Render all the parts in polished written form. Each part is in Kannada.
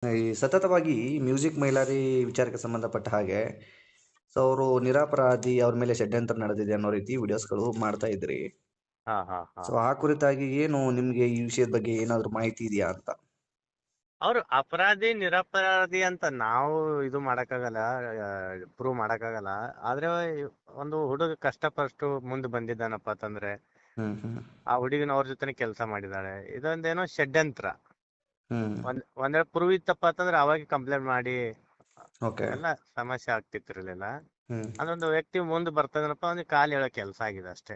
ಈ ಸತತವಾಗಿ ಮ್ಯೂಸಿಕ್ ಮೈಲಾರಿ ವಿಚಾರಕ್ಕೆ ಸಂಬಂಧಪಟ್ಟ ಹಾಗೆ ಸೊ ಅವರು ನಿರಪರಾಧಿ ಅವ್ರ ಮೇಲೆ ಷಡ್ಯಂತ್ರ ನಡೆದಿದೆ ಅನ್ನೋ ರೀತಿ ವಿಡಿಯೋಸ್ಗಳು ಮಾಡ್ತಾ ಇದ್ರಿ. ಹಾ ಹಾ ಹಾ ಸೊ ಆ ಕುರಿತಾಗಿ ಏನು ನಿಮ್ಗೆ ಈ ವಿಷಯದ ಬಗ್ಗೆ ಏನಾದ್ರು ಮಾಹಿತಿ ಇದೆಯಾ ಅಂತ? ಅವ್ರು ಅಪರಾಧಿ ನಿರಪರಾಧಿ ಅಂತ ನಾವು ಇದು ಮಾಡಕ್ಕಾಗಲ್ಲ, ಪ್ರೂವ್ ಮಾಡಕ್ಕಾಗಲ್ಲ. ಆದ್ರೆ ಒಂದು ಹುಡುಗ ಕಷ್ಟಪಟ್ಟು ಮುಂದೆ ಬಂದಿದ್ದಾನಪ್ಪ ಅಂತಂದ್ರೆ ಹ್ಮ್ ಹ್ಮ್ ಆ ಹುಡುಗಿನ ಅವ್ರ ಜೊತೆನೆ ಕೆಲಸ ಮಾಡಿದಾಳೆ, ಇದೊಂದೇನೋ ಷಡ್ಯಂತ್ರ. ಹ್ಮ್ ಒಂದ್ ಪ್ರೂವ್ ಇತ್ತಪ್ಪ ಅಂತಂದ್ರೆ ಅವಾಗ ಕಂಪ್ಲೇಂಟ್ ಮಾಡಿ ಓಕೆ. ಎಲ್ಲ ಸಮಸ್ಯೆ ಆಗ್ತಿತ್ತಿರ್ಲಿಲ್ಲ. ಹ್ಮ್ ಅದೊಂದು ವ್ಯಕ್ತಿ ಮುಂದೆ ಬರ್ತಾನಪ್ಪ ಅವ್ನಿಗೆ ಕಾಲ್ ಹೇಳೋ ಕೆಲಸ ಆಗಿದೆ ಅಷ್ಟೇ.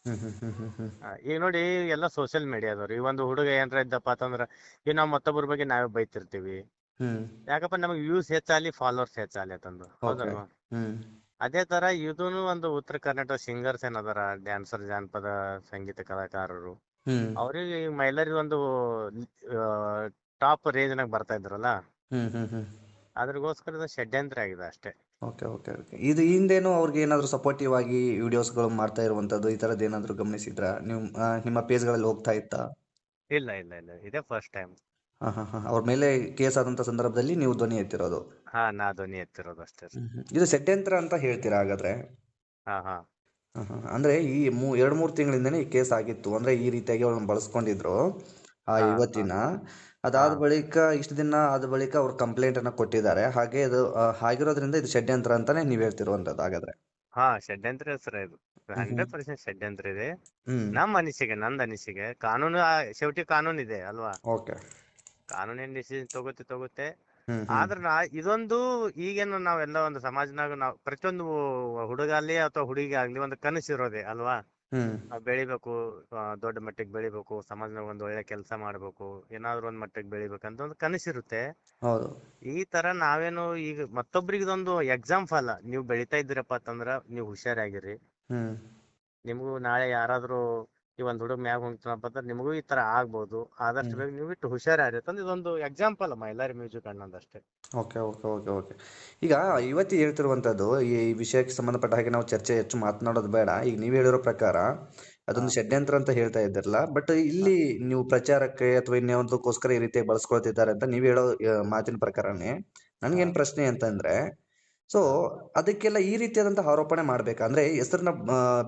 ಹ್ಮ್ ಹ್ಮ್ ಹ್ಮ್ ಹ್ಮ್ ಹ್ಮ್ ಈಗ ನೋಡಿ, ಎಲ್ಲ ಸೋಷಿಯಲ್ ಮೀಡಿಯಾದವ್ರು ಈ ಒಂದು ಹುಡುಗ ಏನ್ರ ಇದ್ದಪ್ಪ ಅಂತಂದ್ರ ಈಗ ನಾವು ಮತ್ತೊಬ್ಬರ ಬಗ್ಗೆ ನಾವೇ ಬೈತಿರ್ತೀವಿ. ಹ್ಮ್ ಯಾಕಪ್ಪ ನಮಗೆ ವ್ಯೂಸ್ ಹೆಚ್ಚಾಲಿ ಫಾಲೋವರ್ಸ್ ಹೆಚ್ಚಾಲಿ ಅಂತಂದು, ಓಕೆ. ಹೌದಲ್ವಾ? ಹ್ಮ್ ಅದೇ ತರ ಇದೂನು ಒಂದು ಉತ್ತರ ಕರ್ನಾಟಕ ಸಿಂಗರ್ಸ್ ಏನದಾರ, ಡ್ಯಾನ್ಸರ್, ಜಾನಪದ ಸಂಗೀತ ಕಲಾಕಾರರು, ಹ್ಮ್ ಅವ್ರಿಗೆ ಈ ಮೈಲಾರಿ ಒಂದು ಟಾಪ್ ರೇಂಜ್ ನಾಗ ಬರ್ತಾ ಇದ್ರಲ್ಲ, ಹ್ಮ್ ಹ್ಮ್ ಹ್ಮ್ ಅದ್ರಗೋಸ್ಕರ ಇದು ಷಡ್ಯಂತ್ರ ಆಗಿದೆ ಅಷ್ಟೇ. Okay okay okay. ಇದು ಹಿಂದೇನು ಅವ್ರಿಗೆ ಏನಾದ್ರು ಸಪೋರ್ಟಿವ್ ಆಗಿ ವಿಡಿಯೋಸ್ಗಳು ಮಾಡ್ತಾ ಇರುವಂತದ್ದು ಈ ತರದ್ದು ಏನಾದ್ರು ಗಮನಿಸಿದ್ರಾ ನೀವು? ನಿಮ್ಮ ಪೇಜ್ಗಳಲ್ಲಿ ಹೋಗ್ತಾ ಇತ್ತಾ? ಇಲ್ಲ ಇಲ್ಲ ಇಲ್ಲ, ಇದೇ ಫಸ್ಟ್ ಟೈಮ್. ಹಾ ಹಾ ಹಾ. ಅವ್ರ ಮೇಲೆ ಕೇಸ್ ಆದಂತ ಸಂದರ್ಭದಲ್ಲಿ ನೀವು ಧ್ವನಿ ಎತ್ತಿರೋದು? ಹಾ, ನಾ ಧ್ವನಿ ಎತ್ತಿರೋದು ಅಷ್ಟೇ. ಇದು ಷಡ್ಯಂತ್ರ ಅಂತ ಹೇಳ್ತೀರಾ ಹಾಗಾದ್ರೆ? ಹಾ ಹಾ ಅಂದ್ರೆ ಈ 2-3 ತಿಂಗಳಿಂದನೇ ಈ ಕೇಸ್ ಆಗಿತ್ತು, ಅಂದ್ರೆ ಈ ರೀತಿಯಾಗಿ ಅವ್ರನ್ನ ಬಳಸ್ಕೊಂಡಿದ್ರು ಆ ಹಾ ಹಾ ಯುವತಿನ. ಹಾ ಅದಾದ ಬಳಿಕ ಇಷ್ಟು ದಿನ ಆದ ಬಳಿಕ ಅವ್ರು ಕಂಪ್ಲೇಂಟ್ ಅನ್ನ ಕೊಟ್ಟಿದ್ದಾರೆ. ಹಾಗೆ ಅದು ಆಗಿರೋದ್ರಿಂದ ಇದು ಷಡ್ಯಂತ್ರ ಅಂತಾನೆ ನೀವ್ ಹೇಳ್ತಿರುವಂತದ್ದು ಹಾಗಾದ್ರೆ? ಹಾ, ಷಡ್ಯಂತ್ರ ಸರ್ ಇದು. ಹ್ಮ್ ಹ್ಮ್ 100% ಷಡ್ಯಂತ್ರ ಇದೆ. ಹ್ಮ್ ನಂದ್ ಅನಿಸಿಕೆ ಕಾನೂನು ಸೆವಟಿ ಕಾನೂನು ಇದೆ ಅಲ್ವಾ? ಓಕೆ. ಕಾನೂನೇನ್ ಡಿಸಿಷನ್ ತಗೋತೆ. ಹ್ಮ್ ಹ್ಮ್ ಆದ್ರ ಇದೊಂದು ಈಗೇನು ನಾವೆಲ್ಲ ಒಂದು ಸಮಾಜನಾಗ ನಾವು ಪ್ರತಿಯೊಂದು ಹುಡುಗ ಆಗ್ಲಿ ಅಥವಾ ಹುಡುಗಿ ಆಗ್ಲಿ ಒಂದು ಕನಸು ಇರೋದೆ ಅಲ್ವಾ? ಹ್ಮ್ ನಾವ್ ಬೆಳಿಬೇಕು, ದೊಡ್ಡ ಮಟ್ಟಿಗೆ ಬೆಳಿಬೇಕು, ಸಮಾಜನಾಗ ಒಂದ್ ಒಳ್ಳೆ ಕೆಲಸ ಮಾಡ್ಬೇಕು, ಏನಾದ್ರು ಒಂದ್ ಮಟ್ಟಿಗೆ ಬೆಳಿಬೇಕಂತ ಒಂದು ಕನಸಿರುತ್ತೆ. ಹೌದು. ಈ ತರ ನಾವೇನು ಈಗ ಮತ್ತೊಬ್ರಿಗೆ ಇದೊಂದು ಎಕ್ಸಾಂಪಲ್, ನೀವು ಬೆಳಿತಾ ಇದ್ದೀರಪ್ಪ ಅಂತಂದ್ರ ನೀವು ಹುಷಾರಾಗಿರಿ. ಹ್ಮ್ ನಿಮಗೂ ನಾಳೆ ಯಾರಾದ್ರೂ ಈ ಒಂದ್ ಹುಡುಗ ಮ್ಯಾಗ ಹೊಂಟನಪ್ಪ ಅಂದ್ರೆ ನಿಮಗೂ ಈ ತರ ಆಗ್ಬೋದು. ಆದಷ್ಟು ಹ್ಮ್ ಬೇಗ ನೀವು ಇಟ್ಟು ಹುಷಾರಾರಿ ಅಂತಂದು ಇದೊಂದು ಎಕ್ಸಾಂಪಲ್ ಮೈಲಾರಿ ಮ್ಯೂಸಿಕ್ ಅಷ್ಟೇ. Okay okay okay okay. ಈಗ ಯುವತಿ ಹೇಳ್ತಿರುವಂತದ್ದು ಈ ವಿಷಯಕ್ಕೆ ಸಂಬಂಧಪಟ್ಟ ಹಾಗೆ ನಾವು ಚರ್ಚೆ ಹೆಚ್ಚು ಮಾತನಾಡೋದು ಬೇಡ. ಈಗ ನೀವು ಹೇಳಿರೋ ಪ್ರಕಾರ ಹಾ ಅದೊಂದು ಷಡ್ಯಂತ್ರ ಅಂತ ಹೇಳ್ತಾ ಇದ್ದಿರಲ್ಲ, ಬಟ್ ಇಲ್ಲಿ ನೀವು ಪ್ರಚಾರಕ್ಕೆ ಅಥವಾ ಇನ್ಯಾವುದಕ್ಕೋಸ್ಕರ ಈ ರೀತಿಯಾಗಿ ಬಳಸ್ಕೊಳ್ತಿದ್ದಾರೆ ಅಂತ ನೀವು ಹೇಳೋ ಮಾತಿನ ಪ್ರಕಾರನೇ ಹಾ ನನ್ಗೇನ್ ಪ್ರಶ್ನೆ ಅಂತಂದ್ರೆ, ಸೊ ಹಾ ಅದಕ್ಕೆಲ್ಲ ಈ ರೀತಿಯಾದಂತಹ ಆರೋಪಣೆ ಮಾಡ್ಬೇಕಾ? ಅಂದ್ರೆ ಹೆಸರನ್ನ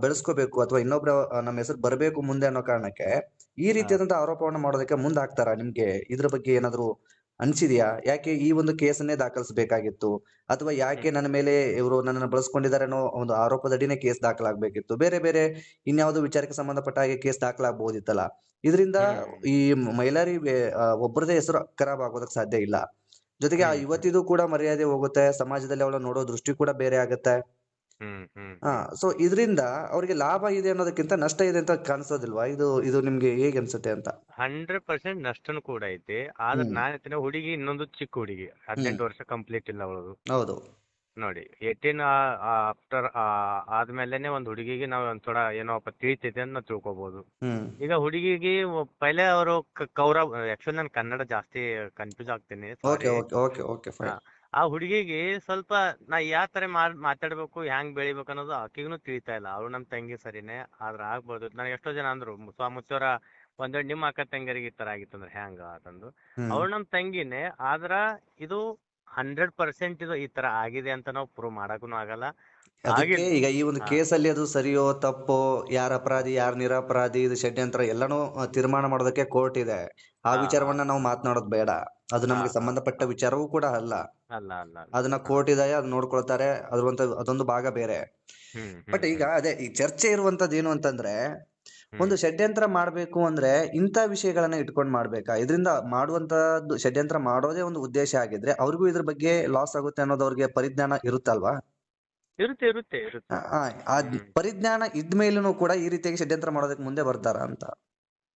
ಬೆಳೆಸ್ಕೋಬೇಕು ಅಥವಾ ಇನ್ನೊಬ್ರ ನಮ್ಮ ಹೆಸರು ಬರಬೇಕು ಮುಂದೆ ಅನ್ನೋ ಕಾರಣಕ್ಕೆ ಈ ಹಾ ರೀತಿಯಾದಂತಹ ಆರೋಪವನ್ನು ಮಾಡೋದಕ್ಕೆ ಮುಂದಾಗ್ತಾರ? ನಿಮ್ಗೆ ಇದ್ರ ಬಗ್ಗೆ ಏನಾದ್ರು ಅನ್ಸಿದ್ಯಾ? ಯಾಕೆ ಈ ಒಂದು ಕೇಸನ್ನೇ ದಾಖಲಿಸಬೇಕಾಗಿತ್ತು? ಅಥವಾ ಯಾಕೆ ಹ್ಮ್ ನನ್ನ ಮೇಲೆ ಇವರು ನನ್ನನ್ನು ಬಳಸ್ಕೊಂಡಿದ್ದಾರೆ ಅನ್ನೋ ಒಂದು ಆರೋಪದಡಿನೇ ಕೇಸ್ ದಾಖಲಾಗಬೇಕಿತ್ತು? ಬೇರೆ ಬೇರೆ ಇನ್ಯಾವುದೋ ವಿಚಾರಕ್ಕೆ ಸಂಬಂಧಪಟ್ಟ ಹಾಗೆ ಕೇಸ್ ದಾಖಲಾಗಬಹುದಿತ್ತಲ್ಲ? ಇದರಿಂದ ಹ್ಮ್ ಈ ಮೈಲಾರಿ ಒಬ್ಬರದೇ ಹೆಸರು ಖರಾಬ್ ಆಗೋದಕ್ಕೆ ಸಾಧ್ಯ ಇಲ್ಲ. ಜೊತೆಗೆ ಆ ಹ್ಮ್ ಹ್ಮ್ ಯುವತಿದು ಕೂಡ ಮರ್ಯಾದೆ ಹೋಗುತ್ತೆ, ಸಮಾಜದಲ್ಲಿ ಅವಳ ನೋಡೋ ದೃಷ್ಟಿ ಕೂಡ ಬೇರೆ ಆಗುತ್ತೆ. ಹ್ಮ್ ಹ್ಮ್ ಹಾ. ಹ್ಮ್ ಸೊ ಇದರಿಂದ ಅವ್ರಿಗೆ ಲಾಭ ಇದೆ ಅನ್ನೋದಕ್ಕಿಂತ ನಷ್ಟ ಇದೆ ಅಂತ ಕಾಣಿಸೋದಿಲ್ವಾ? ಇದು ಇದು ನಿಮ್ಗೆ ಹೇಗೆ ಅನ್ಸುತ್ತೆ ಅಂತ? 100% ನಷ್ಟನು ಕೂಡ ಐತಿ. ಆದ್ರೆ ಹ್ಮ್ ನಾನ್ ಹೇಳ್ತೀನಿ, ಹುಡುಗಿ ಇನ್ನೊಂದು ಚಿಕ್ಕ ಹುಡುಗಿ, ಹ್ಮ್ 18 ವರ್ಷ ಕಂಪ್ಲೀಟ್ ಇಲ್ಲ ಅವಳು. ಹೌದು. ನೋಡಿ, 18 ಆಫ್ಟರ್ ಆದ್ಮೇಲೆನೆ ಒಂದ್ ಹುಡುಗಿಗೆ ನಾವು ಒಂದ್ ಥೋಡ ಏನೋ ತಿಳಿತೈತೆ ಅಂತ ನಾವು ತಿಳ್ಕೊಬಹುದು. ಹ್ಮ್ ಈಗ ಹುಡುಗಿಗೆ ಪೈಲೆ ಅವರು ಕೌರವ್, ಆಕ್ಚುಲಿ ನಾನು ಕನ್ನಡ ಜಾಸ್ತಿ ಕನ್ಫ್ಯೂಸ್ ಆಗ್ತೀನಿ, okay sorry. Okay okay okay fine. ಆ ಹುಡುಗಿಗೆ ಸ್ವಲ್ಪ ನಾ ಯಾವ ತರ ಮಾತಾಡ್ಬೇಕು, ಹ್ಯಾಂಗ್ ಬೆಳಿಬೇಕು ಅನ್ನೋದು ಆಕಿಗೂ ತಿಳಿತಾ ಇಲ್ಲ. ಅವಳು ನಮ್ ತಂಗಿ ಸರಿನೇ, ಆದ್ರ ಆಗ್ಬೋದು. ನನಗೆ ಎಷ್ಟೋ ಜನ ಅಂದ್ರು, ಮುತ್ತವರ ಒಂದೊಂದು ನಿಮ್ಮ ಅಕ್ಕ ತಂಗಿಯರಿಗೆ ಈ ತರ ಆಗಿತ್ತಂದ್ರೆ ಹ್ಯಾಂಗ ಅಂತಂದು. ಹ್ಮ್ ಅವಳು ನಮ್ ತಂಗಿನೇ, ಆದ್ರ ಇದು 100% ಇದು ಈ ತರ ಆಗಿದೆ ಅಂತ ನಾವು ಪ್ರೂವ್ ಮಾಡಕ್ಕೂ ಆಗಲ್ಲ. ಅದಕ್ಕೆ ಆಗಿದ್ ಈಗ ಈ ಒಂದು ಹಾ ಕೇಸಲ್ಲಿ ಅದು ಸರಿಯೋ ತಪ್ಪೋ, ಯಾರು ಅಪರಾಧಿ ಯಾರು ನಿರಪರಾಧಿ, ಇದು ಷಡ್ಯಂತ್ರ ಎಲ್ಲಾನು ತೀರ್ಮಾನ ಮಾಡೋದಕ್ಕೆ ಕೋರ್ಟ್ ಇದೆ. ಆ ಹಾ ಹಾ ವಿಚಾರವನ್ನ ನಾವು ಮಾತನಾಡೋದು ಬೇಡ. ಅದು ಹಾ ನಮಗೆ ಹಾ ಸಂಬಂಧಪಟ್ಟ ಹಾ ವಿಚಾರವೂ ಕೂಡ ಅಲ್ಲ. ಅಲ್ಲ ಅಲ್ಲ ಅಲ್ಲ. ಅದನ್ನ ಹಾ ಕೋರ್ಟ್ ಇದೆ, ಅದು ನೋಡ್ಕೊಳ್ತಾರೆ. ಅದೊಂದು ಭಾಗ ಬೇರೆ. ಹ್ಮ್ ಬಟ್ ಹ್ಮ್ ಈಗ ಹ್ಮ್ ಅದೇ ಈ ಚರ್ಚೆ ಇರುವಂತದ್ದು ಏನು ಅಂತಂದ್ರೆ, ಒಂದು ಹ್ಮ್ ಷಡ್ಯಂತ್ರ ಮಾಡ್ಬೇಕು ಅಂದ್ರೆ ಇಂಥ ವಿಷಯಗಳನ್ನ ಇಟ್ಕೊಂಡು ಮಾಡ್ಬೇಕಾ? ಇದರಿಂದ ಮಾಡುವಂತದ್ದು ಷಡ್ಯಂತ್ರ ಮಾಡೋದೇ ಒಂದು ಉದ್ದೇಶ ಆಗಿದ್ರೆ ಅವ್ರಿಗೂ ಇದ್ರ ಬಗ್ಗೆ ಲಾಸ್ ಆಗುತ್ತೆ ಅನ್ನೋದು ಅವ್ರಿಗೆ ಪರಿಜ್ಞಾನ ಇರುತ್ತಲ್ವಾ? ಇರುತ್ತೆ ಇರುತ್ತೆ ಆ ಇರುತ್ತೆ. ಆ ಆ ಹ್ಮ್ ಪರಿಜ್ಞಾನ ಇದ್ಮೇಲೂ ಕೂಡ ಈ ರೀತಿಯಾಗಿ ಷಡ್ಯಂತ್ರ ಮಾಡೋದಕ್ಕೆ ಮುಂದೆ ಬರ್ತಾರ ಅಂತ?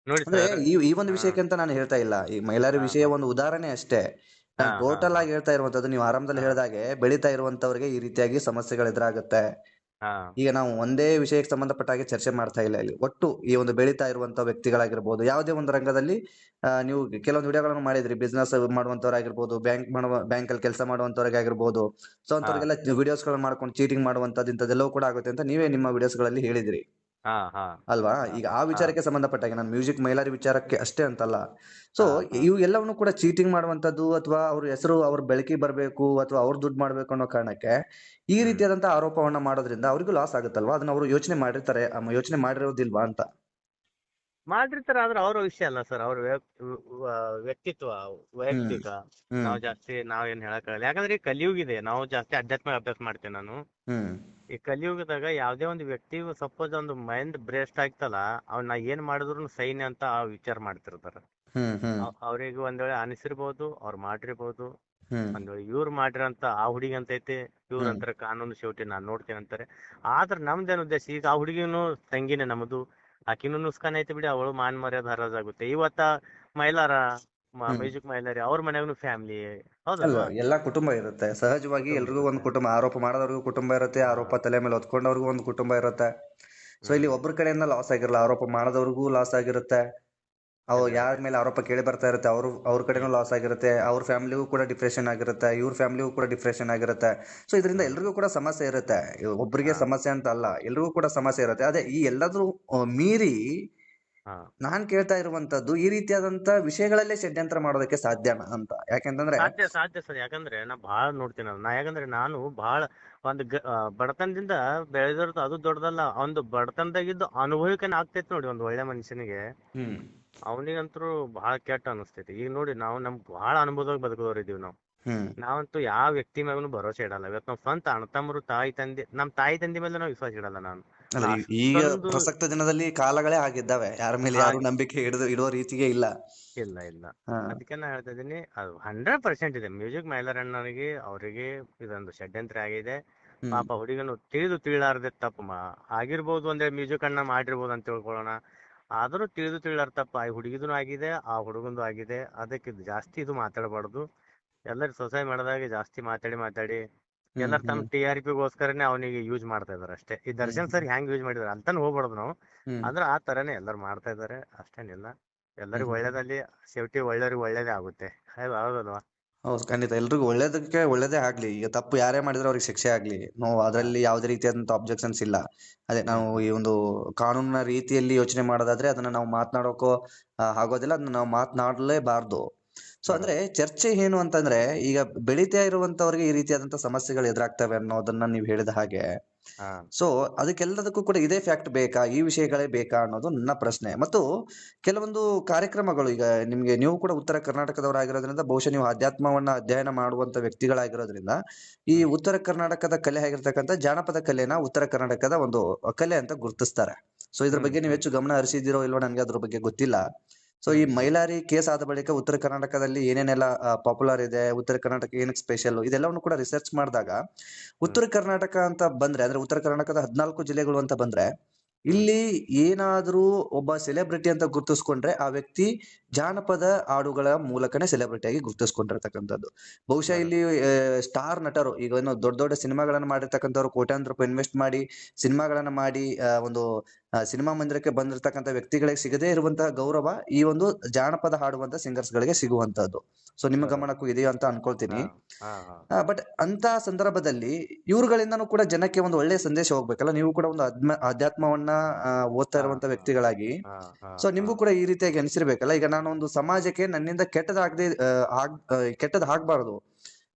ನೋಡಿ ಅಂದ್ರೆ ಸರ್. ಈ ಒಂದು ಹಾ ವಿಷಯಕ್ಕೆ ಅಂತ ನಾನು ಹೇಳ್ತಾ ಇಲ್ಲ. ಈ ಮೈಲಾರಿ ಹಾ ವಿಷಯ ಹಾ ಒಂದು ಉದಾಹರಣೆ ಅಷ್ಟೇ. ಹಾ ನಾನು ಹಾ ಟೋಟಲ್ ಹಾ ಆಗಿ ಹೇಳ್ತಾ ಇರುವಂತದ್ದು, ನೀವು ಆರಂಭದಲ್ಲಿ ಹಾ ಹೇಳಿದಾಗೆ ಬೆಳೀತಾ ಇರುವಂತವ್ರಿಗೆ ಈ ರೀತಿಯಾಗಿ ಸಮಸ್ಯೆಗಳು ಎದುರಾಗುತ್ತೆ. ಹಾ ಈಗ ನಾವು ಒಂದೇ ವಿಷಯಕ್ಕೆ ಸಂಬಂಧಪಟ್ಟ ಹಾಗೆ ಚರ್ಚೆ ಮಾಡ್ತಾ ಇಲ್ಲ ಇಲ್ಲಿ. ಒಟ್ಟು ಈ ಒಂದು ಬೆಳೀತಾ ಇರುವಂತ ವ್ಯಕ್ತಿಗಳಾಗಿರ್ಬೋದು, ಯಾವುದೇ ಒಂದು ರಂಗದಲ್ಲಿ ನೀವು ಕೆಲವೊಂದು ವಿಡಿಯೋಗಳನ್ನು ಮಾಡಿದ್ರಿ. ಬಿಸ್ನೆಸ್ ಮಾಡುವಂತವರಾಗಿರ್ಬೋದು, ಬ್ಯಾಂಕ್ ಅಲ್ಲಿ ಕೆಲಸ ಮಾಡುವಂತವ್ರಿಗಾಗಿರ್ಬೋದು. ಸೊ ಹಾ ಅಂತವ್ರಿಗೆಲ್ಲ ವಿಡಿಯೋಸ್ಗಳನ್ನ ಮಾಡ್ಕೊಂಡು ಚೀಟಿಂಗ್ ಮಾಡುವಂತದ್ದು ಇಂಥದ್ದೆಲ್ಲವೂ ಕೂಡ ಆಗುತ್ತೆ ಅಂತ ನೀವೇ ನಿಮ್ಮ ವಿಡಿಯೋಸ್ಗಳಲ್ಲಿ ಹೇಳಿದ್ರಿ. ಹಾ ಹಾ ಅಲ್ವಾ? ಹಾ ಈಗ ಆ ಹಾ ವಿಚಾರಕ್ಕೆ ಸಂಬಂಧಪಟ್ಟಾಗೆ ನಾನು ಮ್ಯೂಸಿಕ್ ಮೈಲಾರಿ ವಿಚಾರಕ್ಕೆ ಅಷ್ಟೇ ಅಂತಲ್ಲ. ಸೊ ಹಾ ಹಾ ಇವು ಎಲ್ಲವನ್ನು ಕೂಡ ಚೀಟಿಂಗ್ ಮಾಡುವಂತದ್ದು ಅಥವಾ ಅವ್ರ ಹೆಸರು ಅವ್ರ ಬೆಳಕಿಗೆ ಬರಬೇಕು ಅಥವಾ ಅವ್ರು ದುಡ್ಡು ಮಾಡ್ಬೇಕು ಅನ್ನೋ ಕಾರಣಕ್ಕೆ ಈ ಹ್ಮ್ ರೀತಿಯಾದಂತಹ ಆರೋಪವನ್ನ ಮಾಡೋದ್ರಿಂದ ಅವರಿಗೂ ಲಾಸ್ ಆಗುತ್ತಲ್ವಾ? ಅದನ್ನ ಅವರು ಯೋಚನೆ ಮಾಡಿರ್ತಾರೆ, ಯೋಚನೆ ಮಾಡಿರೋದಿಲ್ವಾ ಅಂತ. ಮಾಡಿರ್ತಾರ, ಆದ್ರೆ ಅವ್ರ ವಿಷಯ ಅಲ್ಲ ಸರ್. ಅವ್ರ ವ್ಯಕ್ತಿತ್ವ ಹ್ಮ್ ವೈಯಕ್ತಿಕ. ಹ್ಮ್ ನಾವ್ ಏನ್ ಹೇಳಕ್ಕಾಗಲ್ಲ, ಯಾಕಂದ್ರೆ ಈ ಕಲಿಯುಗ ಇದೆ. ನಾವು ಜಾಸ್ತಿ ಆಧ್ಯಾತ್ಮಿಕ ಅಭ್ಯಾಸ ಮಾಡ್ತೇನೆ ನಾನು. ಹ್ಮ್ ಈ ಕಲಿಯುಗದಾಗ ಯಾವ್ದೇ ಒಂದು ವ್ಯಕ್ತಿ ಸಪೋಸ್ ಒಂದು ಮೈಂಡ್ ಬ್ರೇಸ್ಟ್ ಆಗ್ತಲ್ಲ, ಅವ್ನ ಏನ್ ಮಾಡಿದ್ರು ಸೈನ್ಯ ಅಂತ ವಿಚಾರ ಮಾಡ್ತಿರ್ತಾರ. ಹ್ಮ್ ಹ್ಮ್ ಅವ್ರಿಗೆ ಒಂದ್ ವೇಳೆ ಅನಿಸಿರ್ಬೋದು, ಅವ್ರು ಮಾಡಿರ್ಬೋದು. ಹ್ಮ್ ಒಂದ್ ವೇಳೆ ಇವ್ರು ಮಾಡಿರಂತ ಆ ಹುಡುಗಿ ಅಂತ ಐತಿ, ಇವ್ರ ಹ್ಮ್ ಅಂತಾರೆ ಕಾನೂನು ಶೇವಟಿ ನಾನ್ ನೋಡ್ತೇನೆ ಅಂತಾರೆ. ಆದ್ರ ನಮ್ದೇನ್ ಉದ್ದೇಶ? ಈಗ ಆ ಹುಡುಗಿನೂ ತಂಗಿನೇ ನಮ್ದು, ಆಕಿನೂ ನುಸ್ಕಾನ್ ಐತಿ ಬಿಡಿ, ಅವಳು ಮಾನ್ ಮರ್ಯಾದ ಹರಾಜಾಗುತ್ತೆ. ಇವತ್ತ ಮೈಲಾರ ಹ್ಮ್ ಮ್ಯೂಸಿಕ್ ಮೈಲಾರಿ ಅವ್ರ ಮನ್ಯಾಗನು ಫ್ಯಾಮಿಲಿ, ಅಲ್ವಾ? ಹೌದಲ್ವಾ? ಎಲ್ಲಾ ಕುಟುಂಬ ಇರುತ್ತೆ ಸಹಜವಾಗಿ, ಕುಟುಂಬ ಎಲ್ರಿಗೂ ಒಂದು ಇರುತ್ತೆ. ಕುಟುಂಬ, ಆರೋಪ ಮಾಡೋದವ್ರಿಗೂ ಕುಟುಂಬ ಇರುತ್ತೆ, ಹಾ ಆರೋಪ ತಲೆ ಮೇಲೆ ಹೊತ್ಕೊಂಡವ್ರಿಗೂ ಒಂದು ಕುಟುಂಬ ಇರುತ್ತೆ. ಸೊ ಇಲ್ಲಿ ಹ್ಮ್ ಒಬ್ಬರ ಕಡೆಯಿಂದ ಲಾಸ್ ಆಗಿರಲ್ಲ, ಆರೋಪ ಮಾಡೋದವ್ರಿಗೂ ಲಾಸ್ ಆಗಿರುತ್ತೆ. ಅವು ಇಲ್ಲ ಯಾರ ಇಲ್ಲ. ಮೇಲೆ ಆರೋಪ ಕೇಳಿ ಬರ್ತಾ ಇರುತ್ತೆ ಅವ್ರ ಕಡೆನೂ ಹ್ಮ್ ಲಾಸ್ ಆಗಿರುತ್ತೆ, ಅವ್ರ ಫ್ಯಾಮಿಲಿಗೂ ಕೂಡ ಡಿಪ್ರೆಷನ್ ಆಗಿರುತ್ತೆ, ಇವ್ರ ಫ್ಯಾಮಿಲಿಗೂ ಕೂಡ ಡಿಪ್ರೆಷನ್ ಆಗಿರುತ್ತೆ. ಸೊ ಇದರಿಂದ ಹ್ಮ್ ಎಲ್ರಿಗೂ ಕೂಡ ಸಮಸ್ಯೆ ಇರುತ್ತೆ. ಒಬ್ಬರಿಗೆ ಹಾ ಸಮಸ್ಯೆ ಅಂತ ಅಲ್ಲ, ಎಲ್ರಿಗೂ ಕೂಡ ಸಮಸ್ಯೆ ಇರುತ್ತೆ. ಅದೇ ಈ ಎಲ್ಲಾದ್ರೂ ಮೀರಿ ಹಾ ನಾನ್ ಕೇಳ್ತಾ ಇರುವಂತದ್ದು ಈ ರೀತಿಯಾದಂತ ವಿಷಯಗಳಲ್ಲೇ ಷಡ್ಯಂತ್ರ ಮಾಡೋದಕ್ಕೆ ಸಾಧ್ಯನಾ ಅಂತ. ಯಾಕೆಂತಂದ್ರೆ ಸಾಧ್ಯ ಸಾಧ್ಯ ಸರ್. ಯಾಕಂದ್ರೆ ನಾ ಬಹಳ ನೋಡ್ತೀನಿ ಅದನ್ನ. ಯಾಕಂದ್ರೆ ನಾನು ಬಹಳ ಒಂದು ಬಡತನದಿಂದ ಬೆಳೆದಿರೋದು ಅದು ದೊಡ್ಡದಲ್ಲ. ಒಂದು ಬಡತನದಾಗಿದ್ದು ಅನುಭವಿಕನ ಆಗ್ತೈತಿ ನೋಡಿ ಒಂದ್ ಒಳ್ಳೆ ಮನುಷ್ಯನಿಗೆ, ಹ್ಮ್ ಅವನಿಗಂತೂ ಬಹಳ ಕೆಟ್ಟ ಅನಿಸ್ತೈತಿ. ಈಗ ನೋಡಿ, ನಾವು ನಮ್ಗ್ ಬಹಳ ಅನುಭವದಾಗ ಬದುಕೋರ್ ಇದೀವಿ ನಾವು. ಹ್ಮ್ ನಾವಂತೂ ಯಾವ ವ್ಯಕ್ತಿ ಮ್ಯಾಗೂ ಭರೋಸೆ ಇಡಲ್ಲ. ಇವತ್ತು ನಾವು ಸ್ವಂತ ಅಣ್ಣ ತಮ್ಮರು, ತಾಯಿ ತಂದೆ, ನಮ್ ತಾಯಿ ತಂದೆ ಮೇಲೆ ನಾವು ವಿಶ್ವಾಸ ಇಡಲ್ಲ ನಾನು. ಅಲ್ಲ ಈಗ ಅಷ್ಟೊಂದು ಪ್ರಸಕ್ತ ದಿನದಲ್ಲಿ ಕಾಲಗಳೇ ಆಗಿದ್ದಾವೆ, ಯಾರ ಮೇಲೆ ಯಾರು ಹಾಗೆ ನಂಬಿಕೆ ಇಡೋ ರೀತಿಗೆ ಇಲ್ಲ. ಇಲ್ಲ ಇಲ್ಲ. ಹಾ ಅದಕ್ಕೆ ನಾ ಹೇಳ್ತಾ ಇದೀನಿ, ಅದು 100% ಇದೆ. ಮ್ಯೂಸಿಕ್ ಮೈಲರಣ್ಣನಿಗೆ ಅವರಿಗೆ ಇದೊಂದು ಷಡ್ಯಂತ್ರ ಆಗಿದೆ. ಹ್ಮ್ ಪಾಪ ಹುಡುಗನು ತಿಳಿಲಾರ್ದೆ ತಪ್ಪು ಆಗಿರ್ಬೋದು. ಅಂದ್ರೆ ಮ್ಯೂಸಿಕ್ ಅಣ್ಣ ಮಾಡಿರ್ಬೋದು ಅಂತ ತಿಳ್ಕೊಳ್ಳೋಣ. ಆದ್ರೂ ತಿಳಿಲಾರ ತಪ್ಪು ಆ ಹುಡುಗಿದೂ ಆಗಿದೆ, ಆ ಹುಡುಗಂದು ಆಗಿದೆ. ಅದಕ್ಕೆ ಜಾಸ್ತಿ ಇದು ಮಾತಾಡಬಾರ್ದು. ಎಲ್ಲರೂ ಸೊಸೈಟಿ ಮಾಡಿದಾಗ ಜಾಸ್ತಿ ಮಾತಾಡಿ ಹ್ಮ್ ಎಲ್ಲರೂ ತಮ್ಮ ಹ್ಮ್ TRPಗೋಸ್ಕರನೇ ಅವನಿಗೆ ಯೂಸ್ ಮಾಡ್ತಾ ಇದಾರೆ ಅಷ್ಟೇ. ಈ ಹ್ಮ್ ದರ್ಶನ್ ಸರ್ ಹೆಂಗ್ ಯೂಸ್ ಮಾಡಿದಾರೆ ಅಂತಾನು ಹೋಗ್ಬಾರ್ದು ನಾವು. ಹ್ಮ್ ಆದ್ರೆ ಆ ತರನೇ ಎಲ್ಲರೂ ಮಾಡ್ತಾ ಇದಾರೆ, ಅಷ್ಟೇನಿಲ್ಲ. ಹ್ಮ್ ಎಲ್ಲರಿಗೂ ಹ್ಮ್ ಒಳ್ಳೇದಲ್ಲಿ ಸೇಫ್ಟಿ, ಒಳ್ಳೆಯವ್ರಿಗೆ ಒಳ್ಳೇದೇ ಆಗುತ್ತೆ. ಹೌದಲ್ವಾ? ಹೌದು, ಖಂಡಿತ ಎಲ್ರಿಗೂ ಒಳ್ಳೇದಕ್ಕೆ ಒಳ್ಳೇದೇ ಆಗ್ಲಿ. ಈಗ ತಪ್ಪು ಯಾರೇ ಮಾಡಿದ್ರೆ ಅವ್ರಿಗೆ ಶಿಕ್ಷೆ ಆಗ್ಲಿ, ನಾವು ಹಾ ಅದರಲ್ಲಿ ಯಾವುದೇ ರೀತಿಯಾದಂತ ಅಬ್ಜೆಕ್ಷನ್ಸ್ ಇಲ್ಲ. ಅದೇ ನಾವು ಹ್ಮ್ ಈ ಒಂದು ಕಾನೂನಿನ ರೀತಿಯಲ್ಲಿ ಯೋಚನೆ ಮಾಡೋದಾದ್ರೆ ಅದನ್ನ ನಾವು ಮಾತನಾಡೋಕೋ ಆಗೋದಿಲ್ಲ, ಅದನ್ನ ನಾವು ಮಾತನಾಡಲೇಬಾರ್ದು. ಸೊ ಅಂದ್ರೆ ಬರೋબર. ಚರ್ಚೆ ಏನು ಅಂತಂದ್ರೆ, ಈಗ ಬೆಳೀತಾ ಇರುವಂತವ್ರಿಗೆ ಈ ರೀತಿಯಾದಂತ ಸಮಸ್ಯೆಗಳು ಎದುರಾಗ್ತವೆ ಅನ್ನೋದನ್ನ ನೀವು ಹೇಳಿದ ಹಾಗೆ. ಹಾ ಸೊ ಅದಕ್ಕೆಲ್ಲದಕ್ಕೂ ಕೂಡ ಇದೇ ಫ್ಯಾಕ್ಟ್ ಬೇಕಾ, ಈ ವಿಷಯಗಳೇ ಬೇಕಾ ಅನ್ನೋದು ನನ್ನ ಪ್ರಶ್ನೆ. ಮತ್ತು ಕೆಲವೊಂದು ಕಾರ್ಯಕ್ರಮಗಳು, ಈಗ ನೀವು ಕೂಡ ಉತ್ತರ ಕರ್ನಾಟಕದವರಾಗಿರೋದ್ರಿಂದ ಬಹುಶಃ ನೀವು ಅಧ್ಯಾತ್ಮವನ್ನ ಅಧ್ಯಯನ ಮಾಡುವಂತ ವ್ಯಕ್ತಿಗಳಾಗಿರೋದ್ರಿಂದ ಈ ಹ್ಮ್ ಉತ್ತರ ಕರ್ನಾಟಕದ ಕಲೆ ಆಗಿರ್ತಕ್ಕಂಥ ಜಾನಪದ ಕಲೆನ ಉತ್ತರ ಕರ್ನಾಟಕದ ಒಂದು ಕಲೆ ಅಂತ ಗುರುತಿಸ್ತಾರೆ. ಸೊ ಇದ್ರ ಹ್ಮ್ ಬಗ್ಗೆ ನೀವು ಹ್ಮ್ ಹೆಚ್ಚು ಗಮನ ಹರಿಸಿದಿರೋ ಇಲ್ವೋ ನನಗೆ ಅದ್ರ ಬಗ್ಗೆ ಗೊತ್ತಿಲ್ಲ. ಸೊ ಈ ಹ್ಮ್ ಮೈಲಾರಿ ಕೇಸ್ ಆದ ಬಳಿಕ ಉತ್ತರ ಕರ್ನಾಟಕದಲ್ಲಿ ಏನೇನೆಲ್ಲ ಪಾಪ್ಯುಲರ್ ಇದೆ, ಉತ್ತರ ಕರ್ನಾಟಕ ಏನಕ್ಕೆ ಸ್ಪೆಷಲ್, ಇದೆಲ್ಲವನ್ನು ಕೂಡ ರಿಸರ್ಚ್ ಮಾಡಿದಾಗ ಹ್ಮ್ ಉತ್ತರ ಕರ್ನಾಟಕ ಅಂತ ಬಂದ್ರೆ, ಅಂದ್ರೆ ಉತ್ತರ ಕರ್ನಾಟಕದ 14 ಜಿಲ್ಲೆಗಳು ಅಂತ ಬಂದ್ರೆ, ಹ್ಮ್ ಇಲ್ಲಿ ಏನಾದ್ರೂ ಒಬ್ಬ ಸೆಲೆಬ್ರಿಟಿ ಅಂತ ಗುರುತಿಸ್ಕೊಂಡ್ರೆ ಆ ವ್ಯಕ್ತಿ ಜಾನಪದ ಹಾಡುಗಳ ಮೂಲಕನೇ ಸೆಲೆಬ್ರಿಟಿ ಆಗಿ ಗುರುತಿಸ್ಕೊಂಡಿರ್ತಕ್ಕಂಥದ್ದು. ಬಹುಶಃ ಬರೋબર. ಇಲ್ಲಿ ಸ್ಟಾರ್ ನಟರು, ಈಗ ಏನು ದೊಡ್ಡ ದೊಡ್ಡ ಸಿನಿಮಾಗಳನ್ನ ಮಾಡಿರ್ತಕ್ಕಂಥವ್ರು, ಕೋಟ್ಯಾಂತರ ರೂಪಾಯಿ ಇನ್ವೆಸ್ಟ್ ಮಾಡಿ ಸಿನಿಮಾಗಳನ್ನ ಮಾಡಿ ಒಂದು ಸಿನಿಮಾ ಮಂದಿರಕ್ಕೆ ಬಂದಿರತಕ್ಕಂಥ ವ್ಯಕ್ತಿಗಳಿಗೆ ಸಿಗದೇ ಇರುವಂತಹ ಗೌರವ ಈ ಒಂದು ಜಾನಪದ ಹಾಡುವಂತ ಸಿಂಗರ್ಸ್ ಗಳಿಗೆ ಸಿಗುವಂತದ್ದು. ಸೊ ನಿಮ್ಮ ಬರೋબર. ಗಮನಕ್ಕೂ ಇದೆಯೋ ಅಂತ ಹಾ ಅನ್ಕೊಳ್ತೀನಿ. ಹಾ ಹಾ ಬಟ್ ಅಂತ ಸಂದರ್ಭದಲ್ಲಿ ಇವ್ರುಗಳಿಂದನೂ ಕೂಡ ಜನಕ್ಕೆ ಒಂದು ಒಳ್ಳೆಯ ಸಂದೇಶ ಹೋಗ್ಬೇಕಲ್ಲ. ನೀವು ಕೂಡ ಒಂದು ಅಧ್ಯಾತ್ಮವನ್ನ ಓದ್ತಾ ಹಾ ಇರುವಂತ ಹಾ ವ್ಯಕ್ತಿಗಳಾಗಿ, ಹಾ ಹಾ ಸೊ ಹಾ ನಿಮ್ಗೂ ಕೂಡ ಈ ರೀತಿಯಾಗಿ ಅನಿಸಿರ್ಬೇಕಲ್ಲ. ಈಗ ನಾನು ಒಂದು ಸಮಾಜಕ್ಕೆ ನನ್ನಿಂದ ಕೆಟ್ಟದಾಗದೆ ಕೆಟ್ಟದ್ ಆಗ್ಬಾರ್ದು,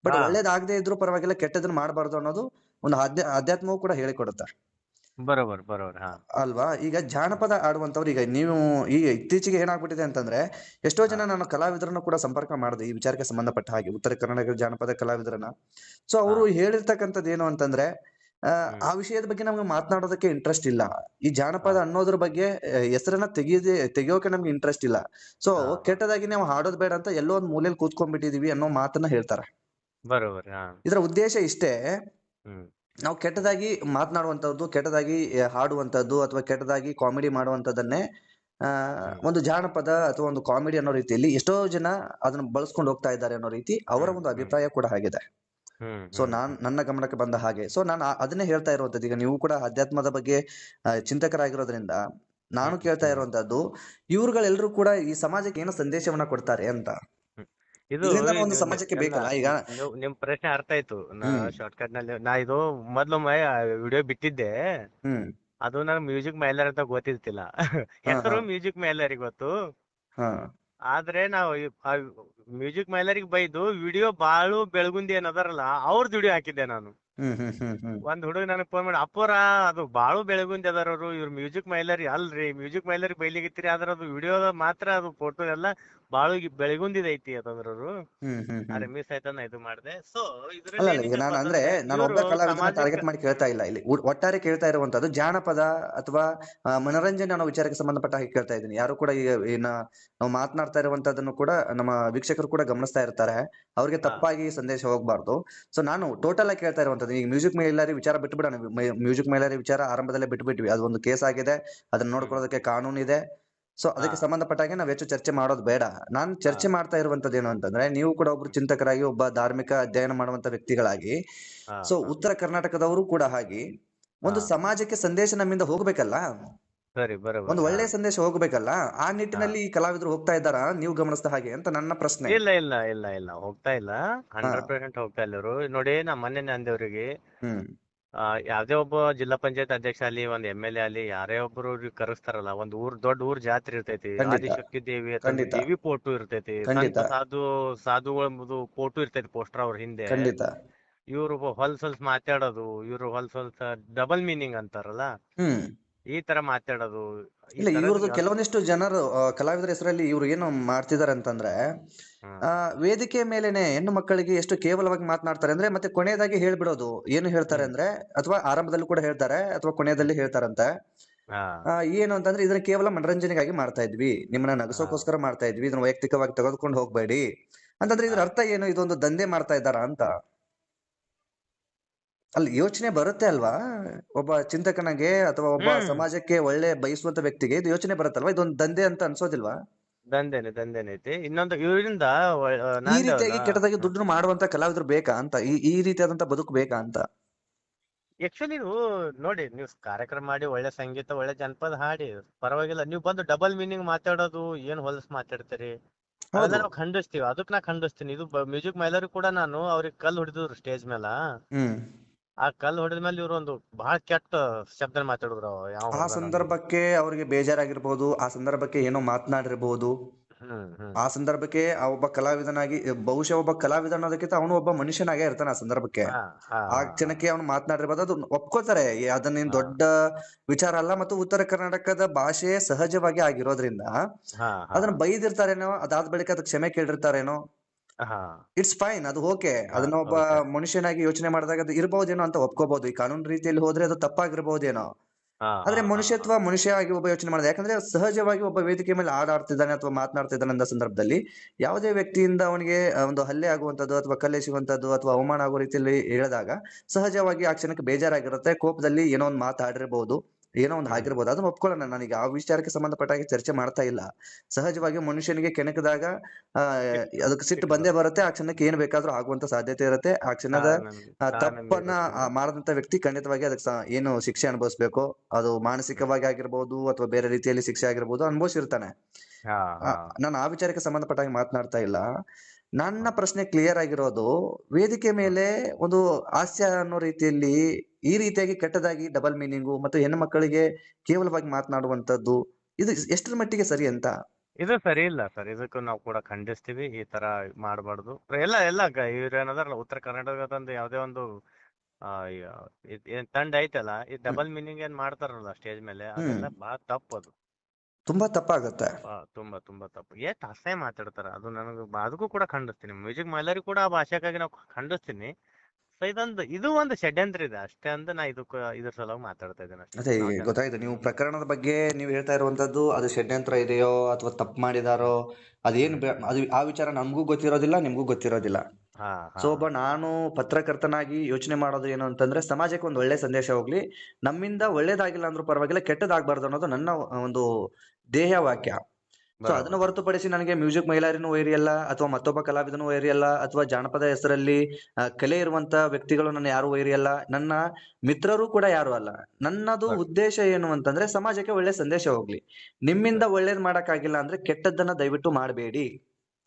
ಬಟ್ ಹಾ ಒಳ್ಳೇದಾಗದೇ ಇದ್ರೂ ಪರವಾಗಿಲ್ಲ, ಕೆಟ್ಟದನ್ನ ಮಾಡಬಾರ್ದು ಅನ್ನೋದು ಒಂದು ಅಧ್ಯಾತ್ಮವು ಕೂಡ ಹೇಳಿಕೊಡುತ್ತೆ, ಬರೋબર ಬರೋબર. ಹಾ ಅಲ್ವಾ? ಈಗ ಜಾನಪದ ಆಡುವಂತವ್ರು, ಈಗ ನೀವು ಈಗ ಇತ್ತೀಚೆಗೆ ಏನಾಗ್ಬಿಟ್ಟಿದೆ ಅಂತಂದ್ರೆ, ಎಷ್ಟೋ ಹಾ ಜನ ನಾನು ಕಲಾವಿದರನ್ನು ಕೂಡ ಸಂಪರ್ಕ ಮಾಡಿದೆ ಈ ವಿಚಾರಕ್ಕೆ ಸಂಬಂಧಪಟ್ಟ ಹಾಗೆ, ಉತ್ತರ ಕರ್ನಾಟಕ ಜಾನಪದ ಕಲಾವಿದರನ್ನ. ಸೊ ಹಾ ಅವರು ಹೇಳಿರ್ತಕ್ಕಂಥದ್ದು ಏನು ಅಂತಂದ್ರೆ, ಹ್ಮ್ ಆ ವಿಷಯದ ಬಗ್ಗೆ ನಮ್ಗೆ ಮಾತನಾಡೋದಕ್ಕೆ ಇಂಟ್ರೆಸ್ಟ್ ಇಲ್ಲ. ಈ ಹಾ ಜಾನಪದ ಅನ್ನೋದ್ರ ಬಗ್ಗೆ ಹೆಸರನ್ನ ತೆಗಿಯೋಕೆ ನಮ್ಗೆ ಇಂಟ್ರೆಸ್ಟ್ ಇಲ್ಲ. ಸೊ ಹಾ ಹಾ ಕೆಟ್ಟದಾಗಿ ನಾವು ಹಾಡೋದ್ ಬೇಡ ಅಂತ ಎಲ್ಲೋ ಒಂದ್ ಮೂಲೆಯಲ್ಲಿ ಕೂತ್ಕೊಂಡ್ಬಿಟ್ಟಿದೀವಿ ಅನ್ನೋ ಮಾತನ್ನ ಹೇಳ್ತಾರೆ. ಬರೋબર. ಹಾ ಇದರ ಉದ್ದೇಶ ಇಷ್ಟೇ, ಹ್ಮ್ ನಾವು ಕೆಟ್ಟದಾಗಿ ಮಾತನಾಡುವಂತದ್ದು, ಕೆಟ್ಟದಾಗಿ ಹಾಡುವಂತದ್ದು ಅಥವಾ ಕೆಟ್ಟದಾಗಿ ಕಾಮಿಡಿ ಮಾಡುವಂತದನ್ನೇ ಹ್ಮ್ ಒಂದು ಜಾನಪದ ಅಥವಾ ಒಂದು ಕಾಮಿಡಿ ಅನ್ನೋ ರೀತಿಯಲ್ಲಿ ಎಷ್ಟೋ ಜನ ಅದನ್ನ ಬಳಸ್ಕೊಂಡು ಹೋಗ್ತಾ ಇದ್ದಾರೆ ಅನ್ನೋ ರೀತಿ ಅವರ ಹ್ಮ್ ಒಂದು ಹ್ಮ್ ಅಭಿಪ್ರಾಯ ಕೂಡ ಆಗಿದೆ. ಹ್ಮ್ ಸೊ ಹ್ಮ್ ಹ್ಮ್ ನನ್ನ ಗಮನಕ್ಕೆ ಬಂದ ಹಾಗೆ, ಸೊ ನಾನು ಅದನ್ನೇ ಹೇಳ್ತಾ ಇರುವಂತದ್ದು. ಈಗ ನೀವು ಕೂಡ ಅಧ್ಯಾತ್ಮದ ಬಗ್ಗೆ ಚಿಂತಕರಾಗಿರೋದ್ರಿಂದ ನಾನು ಹ್ಮ್ ಕೇಳ್ತಾ ಹ್ಮ್ ಇರುವಂತದ್ದು, ಇವ್ರುಗಳೆಲ್ಲರೂ ಕೂಡ ಈ ಸಮಾಜಕ್ಕೆ ಏನೋ ಸಂದೇಶವನ್ನ ಕೊಡ್ತಾರೆ ಅಂತ. ಹ್ಮ್. ಇದು ಇದರಿಂದ ಒಂದು ನೀವು ಸಮಾಜಕ್ಕೆ ಎಲ್ಲ ಬೇಕಲ್ಲ ಈಗ. ನಿಮ್ ಪ್ರಶ್ನೆ ಅರ್ಥ ಆಯ್ತು. ನಾ ಹ್ಮ್ ಶಾರ್ಟ್ಕಟ್ ನಲ್ಲಿ ನಾ ಇದು ಮೊದ್ಲೊಮ್ಮೆ ವಿಡಿಯೋ ಬಿಟ್ಟಿದ್ದೆ. ಹ್ಮ್ ಅದು ನನಗೆ ಮ್ಯೂಸಿಕ್ ಮೈಲರ್ ಅಂತ ಗೊತ್ತಿರ್ತಿಲ್ಲ. ಹಾ ಹಾ ಹೆಸರು ಮ್ಯೂಸಿಕ್ ಮೈಲರಿಗೆ ಗೊತ್ತು. ಹಾ ಆದ್ರೆ ನಾವು ಮ್ಯೂಸಿಕ್ ಮೈಲರಿಗೆ ಬೈದು ವಿಡಿಯೋ ಬಾಳು ಬೆಳಗುಂದಿ ಏನದಾರಲ್ಲ ಅವ್ರದ್ದು ವಿಡಿಯೋ ಹಾಕಿದ್ದೆ ನಾನು. ಹ್ಮ್ ಒಂದ್ ಹುಡುಗ ನನಗ್ ಫೋನ್ ಮಾಡಿ, ಅಪ್ಪರ ಅದು ಬಾಳು ಬೆಳಗುಂದಿ ಅದಾರವ್ರು, ಇವ್ರು ಮ್ಯೂಸಿಕ್ ಮೈಲರಿ ಅಲ್ರಿ, ಮ್ಯೂಸಿಕ್ ಮೈಲರಿ ಬೈಲಿಗಿತ್ತೀರಿ, ಆದ್ರ ಅದು ವಿಡಿಯೋದ ಮಾತ್ರ ಅದು ಫೋಟೋ ಎಲ್ಲ ಬಾಳು ಬೆಳಗುಂದಿದ ಐತಿ ಅಂತಂದ್ರು. ಅರೆ ಮಿಸ್ ಆಯ್ತನ್ನ ಇದು ಮಾಡಿದೆ. ಸೊ ಅಲ್ಲ ಇದ್ರಲ್ಲಿ ಅಲ್ಲ, ಈಗ ಏನಿದೆಪ್ಪ ನಾನು ಅಂದ್ರೆ ಅಂತಂದ್ರೆ ನಾನು ಇವರು ಒಬ್ಬ ಕಲಾವಿದನ ಸಮಾಜಕ್ಕೆ ಟಾರ್ಗೆಟ್ ಮಾಡಿ ಕೇಳ್ತಾ ಇಲ್ಲ ಇಲ್ಲಿ. ಒಟ್ಟಾರೆ ಕೇಳ್ತಾ ಇರುವಂತದ್ದು ಜಾನಪದ ಅಥವಾ ಮನೋರಂಜನೆ ಅನ್ನೋ ವಿಚಾರಕ್ಕೆ ಸಂಬಂಧಪಟ್ಟ ಹಾಗೆ ಕೇಳ್ತಾ ಇದ್ದೀನಿ. ಯಾರು ಕೂಡ ಈಗ ನಾವು ಮಾತನಾಡ್ತಾ ಇರುವಂತದನ್ನು ಕೂಡ ನಮ್ಮ ವೀಕ್ಷಕರು ಕೂಡ ಗಮನಿಸ್ತಾ ಇರ್ತಾರೆ. ಅವ್ರಿಗೆ ಹಾ ತಪ್ಪಾಗಿ ಸಂದೇಶ ಹೋಗ್ಬಾರ್ದು. ಸೊ ನಾನು ಟೋಟಲ್ ಆಗಿ ಕೇಳ್ತಾ ಇರುವಂತದ್ದು, ಈಗ ಮ್ಯೂಸಿಕ್ ಮೈಲಾರಿ ವಿಚಾರ ಬಿಟ್ಬಿಡೋಣ. ಮ್ಯೂಸಿಕ್ ಮೈಲಾರಿ ವಿಚಾರ ಆರಂಭದಲ್ಲೇ ಬಿಟ್ಬಿಟ್ವಿ, ಅದು ಒಂದು ಕೇಸ್ ಆಗಿದೆ, ಅದನ್ನ ಹ್ಮ್ ನೋಡ್ಕೊಳ್ಳೋದಕ್ಕೆ ಕಾನೂನು ಇದೆ. ಸೊ ಹಾ ಅದಕ್ಕೆ ಸಂಬಂಧಪಟ್ಟಾಗೆ ನಾವು ಹೆಚ್ಚು ಚರ್ಚೆ ಮಾಡೋದು ಬೇಡ. ನಾನು ಹಾ ಚರ್ಚೆ ಮಾಡ್ತಾ ಇರುವಂತದ್ದು ಏನು ಅಂತಂದ್ರೆ, ನೀವು ಕೂಡ ಒಬ್ರು ಚಿಂತಕರಾಗಿ, ಒಬ್ಬ ಧಾರ್ಮಿಕ ಅಧ್ಯಯನ ಮಾಡುವಂತ ವ್ಯಕ್ತಿಗಳಾಗಿ, ಹಾ ಸೊ ಹಾ ಉತ್ತರ ಕರ್ನಾಟಕದವರು ಕೂಡ ಹಾಗೆ ಹಾ ಒಂದು ಸಮಾಜಕ್ಕೆ ಸಂದೇಶ ನಮ್ಮಿಂದ ಹೋಗ್ಬೇಕಲ್ಲ, ಸರಿ ಒಂದು ಬರೋಬರಿ. ಹಾ ಒಳ್ಳೆಯ ಸಂದೇಶ ಹೋಗ್ಬೇಕಲ್ಲ. ಆ ಹಾ ನಿಟ್ಟಿನಲ್ಲಿ ಈ ಕಲಾವಿದರು ಹೋಗ್ತಾ ಇದ್ದಾರಾ ನೀವು ಗಮನಿಸಿದ ಹಾಗೆ ಅಂತ ನನ್ನ ಪ್ರಶ್ನೆ. ಇಲ್ಲ ಇಲ್ಲ ಇಲ್ಲ ಇಲ್ಲ ಹೋಗ್ತಾ ಇಲ್ಲ. ಹಾ 100% ಹೋಗ್ತಾ ಇಲ್ಲ ಇವ್ರು. ನೋಡಿ ನಾ ಮೊನ್ನೆ ಅಂದೇವ್ರಿಗೆ ಹ್ಮ್ ಯಾವ್ದೇ ಒಬ್ಬ ಜಿಲ್ಲಾ ಪಂಚಾಯತ್ ಅಧ್ಯಕ್ಷ ಅಲ್ಲಿ, ಒಂದ್ MLA ಅಲ್ಲಿ, ಯಾರೇ ಒಬ್ರು ಇವ್ರಿಗೆ ಕರೆಸ್ತಾರಲ್ಲ, ಒಂದ್ ದೊಡ್ಡ ಊರ್ ಜಾತ್ರೆ ಇರ್ತೈತಿ, ಖಂಡಿತ ಆದಿಶಕ್ತಿ ದೇವಿ ಅಂತಂದು ಖಂಡಿತ ದೇವಿ ಫೋಟೋ ಇರ್ತೈತಿ, ಖಂಡಿತ ಸಂತ ಸಾಧುಗಳದು ಫೋಟೋ ಇರ್ತೈತಿ ಪೋಸ್ಟರ್ ಅವ್ರ ಹಿಂದೆ. ಖಂಡಿತ ಇವ್ರು ಹೊಲ್ಸ್ ಮಾತಾಡೋದು, ಇವ್ರು ಹೊಲ್ಸ್ ಡಬಲ್ ಮೀನಿಂಗ್ ಅಂತಾರಲ್ಲ, ಹ್ಮ್ ಈ ತರ ಮಾತಾಡೋದು, ಈ ಇಲ್ಲ, ತರದ್ ಇವ್ರದ್ದು ಕೆಲವೊಂದಿಷ್ಟು ಜನರು ಕಲಾವಿದರ ಹೆಸರಲ್ಲಿ ಇವ್ರು ಏನು ಮಾಡ್ತಿದ್ದಾರೆ ಅಂತಂದ್ರೆ, ಹ್ಮ್ ವೇದಿಕೆ ಮೇಲೆನೆ ಹೆಣ್ಣು ಮಕ್ಕಳಿಗೆ ಎಷ್ಟು ಕೇವಲವಾಗಿ ಮಾತನಾಡ್ತಾರೆ ಅಂದ್ರೆ, ಮತ್ತೆ ಕೊನೆಯದಾಗಿ ಹೇಳ್ಬಿಡೋದು ಏನು ಹೇಳ್ತಾರೆ ಹ್ಮ್ ಅಂದ್ರೆ, ಅಥವಾ ಆರಂಭದಲ್ಲೂ ಕೂಡ ಹೇಳ್ತಾರೆ ಅಥವಾ ಕೊನೆಯದಲ್ಲಿ ಹೇಳ್ತಾರಂತೆ, ಹಾ ಏನು ಅಂತಂದ್ರೆ ಇದನ್ನ ಕೇವಲ ಮನರಂಜನೆಗಾಗಿ ಮಾಡ್ತಾ ಇದ್ವಿ, ನಿಮ್ಮನ್ನ ಹಾ ನಗಸೋಕೋಸ್ಕರ ಮಾಡ್ತಾ ಇದ್ವಿ, ಇದನ್ನ ವೈಯಕ್ತಿಕವಾಗಿ ತೆಗೆದುಕೊಂಡು ಹೋಗ್ಬೇಡಿ ಅಂತಂದ್ರೆ, ಹಾ ಇದ್ರ ಅರ್ಥ ಏನು? ಇದೊಂದು ದಂಧೆ ಮಾಡ್ತಾ ಇದ್ದಾರಾ ಅಂತ ಅಲ್ಲಿ ಯೋಚನೆ ಬರುತ್ತೆ ಅಲ್ವಾ? ಒಬ್ಬ ಚಿಂತಕನಿಗೆ ಅಥವಾ ಒಬ್ಬ ಹ್ಮ್ ಸಮಾಜಕ್ಕೆ ಒಳ್ಳೆ ಬಯಸುವಂತ ವ್ಯಕ್ತಿಗೆ ಇದು ಯೋಚನೆ ಬರುತ್ತಲ್ವಾ? ಇದೊಂದು ದಂಧೆ ಅಂತ ಅನ್ಸೋದಿಲ್ವಾ? ದಂಧೆನೆ ಐತಿ. ಇನ್ನೊಂದು ಇವರಿಂದ ಈ ನಾಂದೇವಲ್ಲ. ರೀತಿಯಾಗಿ ಕೆಟ್ಟದಾಗಿ ದುಡ್ಡು ಮಾಡುವಂತ ಕಲಾವಿದರು ಬೇಕಾ ಅಂತ, ಈ ರೀತಿಯಾದಂತ ಬದುಕು ಬೇಕಾ ಅಂತ? ಆಕ್ಚುಲಿ ನೀವು ನೋಡಿ, ನೀವು ಕಾರ್ಯಕ್ರಮ ಮಾಡಿ ಒಳ್ಳೆ ಸಂಗೀತ, ಒಳ್ಳೆ ಜನಪದ ಹಾಡಿ ಪರವಾಗಿಲ್ಲ. ನೀವು ಬಂದು ಡಬಲ್ ಮೀನಿಂಗ್ ಮಾತಾಡೋದು ಏನ್ ಹೊಲಸ್ ಮಾತಾಡ್ತೀರಿ, ಅವೆಲ್ಲ ಹೌದು. ನಾವು ಖಂಡಿಸ್ತೀವಿ. ಅದಕ್ಕೆ ನಾ ಖಂಡಿಸ್ತೀನಿ. ಇದು ಮ್ಯೂಸಿಕ್ ಮೈಲರ್ ಕೂಡ ನಾನು ಅವ್ರಿಗೆ ಕಲ್ಲು ಹೊಡೆದಿದ್ರು ಸ್ಟೇಜ್ ಮೇಲ. ಹ್ಮ್ ಆ ಕಲ್ಲು ಹೊಡೆದ ಮೇಲೆ ಇವ್ರು ಒಂದು ಬಹಳ ಕೆಟ್ಟ ಶಬ್ದ ಮಾತಾಡಿದ್ರು, ಯಾವ ಆ ಹೊಡೆದ ನಮಗೆ. ಸಂದರ್ಭಕ್ಕೆ ಅವ್ರಿಗೆ ಬೇಜಾರಾಗಿರ್ಬೋದು, ಆ ಸಂದರ್ಭಕ್ಕೆ ಏನೋ ಮಾತನಾಡಿರ್ಬೋದು, ಹ್ಮ್ ಆ ಸಂದರ್ಭಕ್ಕೆ ಆ ಒಬ್ಬ ಕಲಾವಿದನಾಗಿ, ಬಹುಶಃ ಒಬ್ಬ ಕಲಾವಿದ ಅನ್ನೋದಕ್ಕಿಂತ ಅವನು ಒಬ್ಬ ಮನುಷ್ಯನಾಗೇ ಇರ್ತಾನೆ ಆ ಸಂದರ್ಭಕ್ಕೆ. ಹಾ ಹಾ ಆ ಹಾ ಕ್ಷಣಕ್ಕೆ ಅವನು ಮಾತನಾಡಿರ್ಬೋದು, ಅದು ಒಪ್ಕೋತಾರೆ. ಅದನ್ನೇನ್ ಹಾ ದೊಡ್ಡ ವಿಚಾರ ಅಲ್ಲ. ಮತ್ತು ಉತ್ತರ ಕರ್ನಾಟಕದ ಭಾಷೆ ಸಹಜವಾಗಿ ಆಗಿರೋದ್ರಿಂದ ಹಾ ಹಾ ಅದನ್ನ ಬೈದಿರ್ತಾರೇನೋ, ಅದಾದ ಬಳಿಕ ಅದಕ್ಕೆ ಕ್ಷಮೆ ಕೇಳಿರ್ತಾರೇನೋ, ಹಾ ಇಟ್ಸ್ ಫೈನ್, ಅದು ಓಕೆ. ಹಾ ಅದನ್ನ ಒಬ್ಬ ಓಕೆ. ಮನುಷ್ಯನಾಗಿ ಯೋಚನೆ ಮಾಡಿದಾಗ ಅದು ಇರ್ಬೋದೇನೋ ಅಂತ ಒಪ್ಕೋಬಹುದು. ಈ ಕಾನೂನು ರೀತಿಯಲ್ಲಿ ಹೋದ್ರೆ ಅದು ತಪ್ಪಾಗಿರ್ಬೋದೇನೋ. ಹಾ ಹಾ ಆದ್ರೆ ಹಾ ಹಾ ಮನುಷ್ಯತ್ವ, ಮನುಷ್ಯ ಆಗಿ ಒಬ್ಬ ಯೋಚನೆ ಮಾಡಿದ, ಯಾಕಂದ್ರೆ ಸಹಜವಾಗಿ ಒಬ್ಬ ವೇದಿಕೆ ಮೇಲೆ ಹಾಡಾಡ್ತಿದ್ದಾನೆ ಅಥವಾ ಮಾತನಾಡ್ತಿದ್ದಾನೆ ಅನ್ನೋ ಸಂದರ್ಭದಲ್ಲಿ ಯಾವುದೇ ವ್ಯಕ್ತಿಯಿಂದ ಅವನಿಗೆ ಒಂದು ಹಲ್ಲೆ ಆಗುವಂತದ್ದು ಅಥವಾ ಕಲ್ಲೆಸೆಯುವಂತದ್ದು ಅಥವಾ ಅವಮಾನ ಆಗೋ ರೀತಿಯಲ್ಲಿ ಹೇಳಿದಾಗ ಸಹಜವಾಗಿ ಆ ಕ್ಷಣಕ್ಕೆ ಬೇಜಾರಾಗಿರುತ್ತೆ. ಕೋಪದಲ್ಲಿ ಏನೋ ಒಂದು ಮಾತಾಡಿರ್ಬೋದು, ಏನೋ ಒಂದು ಹ್ಮ್ ಆಗಿರ್ಬೋದು, ಅದನ್ನ ಒಪ್ಕೊಳ್ಳೋಣ. ನನಗೆ ಆ ವಿಚಾರಕ್ಕೆ ಸಂಬಂಧಪಟ್ಟ ಹಾಗೆ ಚರ್ಚೆ ಮಾಡ್ತಾ ಇಲ್ಲ. ಸಹಜವಾಗಿ ಮನುಷ್ಯನಿಗೆ ಕೆಣಕಿದಾಗ ಆ ಅದಕ್ಕೆ ಸಿಟ್ಟು ಸಿಟ್ಟು ಬಂದೇ ಬರುತ್ತೆ. ಆ ಕ್ಷಣಕ್ಕೆ ಏನ್ ಬೇಕಾದ್ರೂ ಆಗುವಂತ ಸಾಧ್ಯತೆ ಇರುತ್ತೆ. ಆ ಕ್ಷಣದ ತಾಳ್ಮೆ ತಪ್ಪನ್ನ ಮೀರುತ್ತೆ. ಮಾಡದಂತ ವ್ಯಕ್ತಿ ಖಂಡಿತವಾಗಿ ಅದಕ್ಕೆ ಏನು ಶಿಕ್ಷೆ ಅನುಭವಿಸ್ಬೇಕು, ಅದು ಹ್ಮ್ ಮಾನಸಿಕವಾಗಿ ಆಗಿರ್ಬೋದು ಅಥವಾ ಬೇರೆ ರೀತಿಯಲ್ಲಿ ಶಿಕ್ಷೆ ಆಗಿರ್ಬೋದು, ಅನುಭವಿಸಿರ್ತಾನೆ. ಹಾ ಹಾ ನಾನು ಆ ವಿಚಾರಕ್ಕೆ ಸಂಬಂಧಪಟ್ಟ ಹಾಗೆ ಮಾತನಾಡ್ತಾ ಇಲ್ಲ. ನನ್ನ ಹಾ ಪ್ರಶ್ನೆ ಕ್ಲಿಯರ್ ಆಗಿರೋದು, ವೇದಿಕೆ ಹಾ ಮೇಲೆ ಒಂದು ಹಾಸ್ಯ ಅನ್ನೋ ರೀತಿಯಲ್ಲಿ ಈ ರೀತಿಯಾಗಿ ಕೆಟ್ಟದಾಗಿ ಡಬಲ್ ಮೀನಿಂಗು ಮತ್ತು ಹೆಣ್ಣು ಮಕ್ಕಳಿಗೆ ಕೇವಲವಾಗಿ ಮಾತನಾಡುವಂತದ್ದು, ಇದು ಎಷ್ಟರ ಮಟ್ಟಿಗೆ ಸರಿ ಅಂತ? ಇದು ಸರಿ ಇಲ್ಲ ಸರ್. ಇದಕ್ಕೂ ನಾವು ಕೂಡ ಖಂಡಿಸ್ತೀವಿ. ಈ ತರ ಮಾಡಬಾರ್ದು. ಎಲ್ಲ ಇವ್ರು ಏನದಾರಲ್ಲ, ಉತ್ತರ ಕರ್ನಾಟಕದ ಯಾವುದೇ ಒಂದು ಆ ಏನ್ ತಂಡ ಐತಲ್ಲ, ಈ ಹ್ಮ್ ಡಬಲ್ ಮೀನಿಂಗ್ ಏನ್ ಮಾಡ್ತಾರಲ್ಲ ಸ್ಟೇಜ್ ಮೇಲೆ, ಹ್ಮ್ ಅದೆಲ್ಲ ಬಹಳ ತಪ್ಪು. ಅದು ತುಂಬಾ ತಪ್ಪಾಗತ್ತೆ. ತುಂಬಾ ತುಂಬಾ ತಪ್ಪು. ಎಷ್ಟ್ ಅಸಹ್ಯ ಮಾತಾಡ್ತಾರ. ಅದು ನನಗೆ ಅದಕ್ಕೂ ಕೂಡ ಖಂಡಿಸ್ತೀನಿ. ಮ್ಯೂಸಿಕ್ ಮೈಲರಿ ಕೂಡ ಆ ಭಾಷೆಗಾಗಿ ನಾವು ಖಂಡಿಸ್ತೀನಿ. ಸೊ ಇದು ಒಂದು ಷಡ್ಯಂತ್ರ ಇದೆ ಅಷ್ಟೇ ಅಂತ ನಾ ಇದ್ರ ಸಲುವಾಗಿ ಮಾತಾಡ್ತಾ ಇದ್ದೇನೆ ಅಷ್ಟೇ. ಅದೇ ನಾವು ಗೊತ್ತಾಯ್ತು. ನೀವು ಪ್ರಕರಣದ ಬಗ್ಗೆ ನೀವು ಹೇಳ್ತಾ ಇರುವಂತದ್ದು, ಅದು ಷಡ್ಯಂತ್ರ ಇದೆಯೋ ಅಥವಾ ತಪ್ಪು ಮಾಡಿದಾರೋ, ಅದೇನು ಹ್ಮ್ ಅದು ಆ ವಿಚಾರ ನಮಗೂ ಗೊತ್ತಿರೋದಿಲ್ಲ, ನಿಮ್ಗೂ ಗೊತ್ತಿರೋದಿಲ್ಲ. ಹಾ ಸೊ ಹಾ ಒಬ್ಬ ನಾನು ಪತ್ರಕರ್ತನಾಗಿ ಯೋಚನೆ ಮಾಡೋದು ಏನು ಅಂತಂದ್ರೆ, ಸಮಾಜಕ್ಕೆ ಒಂದು ಒಳ್ಳೆ ಸಂದೇಶ ಹೋಗ್ಲಿ, ನಮ್ಮಿಂದ ಒಳ್ಳೇದಾಗಿಲ್ಲ ಅಂದ್ರೂ ಪರವಾಗಿಲ್ಲ, ಕೆಟ್ಟದಾಗಬಾರ್ದು ಅನ್ನೋದು ನನ್ನ ಒಂದು ಧ್ಯೇಯ ವಾಕ್ಯ. ಸೊ ಅದನ್ನ ಬರೋಬರ್. ಹೊರತುಪಡಿಸಿ ನನಗೆ ಮ್ಯೂಸಿಕ್ ಮೈಲಾರಿನೂ ವೈರಿ ಅಲ್ಲ ಅಥವಾ ಮತ್ತೊಬ್ಬ ಕಲಾವಿದನೂ ವೈರಿ ಅಲ್ಲ ಅಥವಾ ಜಾನಪದ ಹೆಸರಲ್ಲಿ ಕಲೆ ಇರುವಂತ ವ್ಯಕ್ತಿಗಳು ನನ್ನ ಯಾರು ವೈರಿ ಅಲ್ಲ, ನನ್ನ ಮಿತ್ರರು ಕೂಡ ಯಾರು ಅಲ್ಲ. ನನ್ನದು ಬರ್ ಉದ್ದೇಶ ಏನು ಅಂತಂದ್ರೆ, ಸಮಾಜಕ್ಕೆ ಒಳ್ಳೆ ಸಂದೇಶ ಹೋಗ್ಲಿ. ನಿಮ್ಮಿಂದ ಒಳ್ಳೇದ್ ಮಾಡಕ್ಕಾಗಿಲ್ಲ ಅಂದ್ರೆ ಕೆಟ್ಟದ್ದನ್ನ ದಯವಿಟ್ಟು ಮಾಡಬೇಡಿ.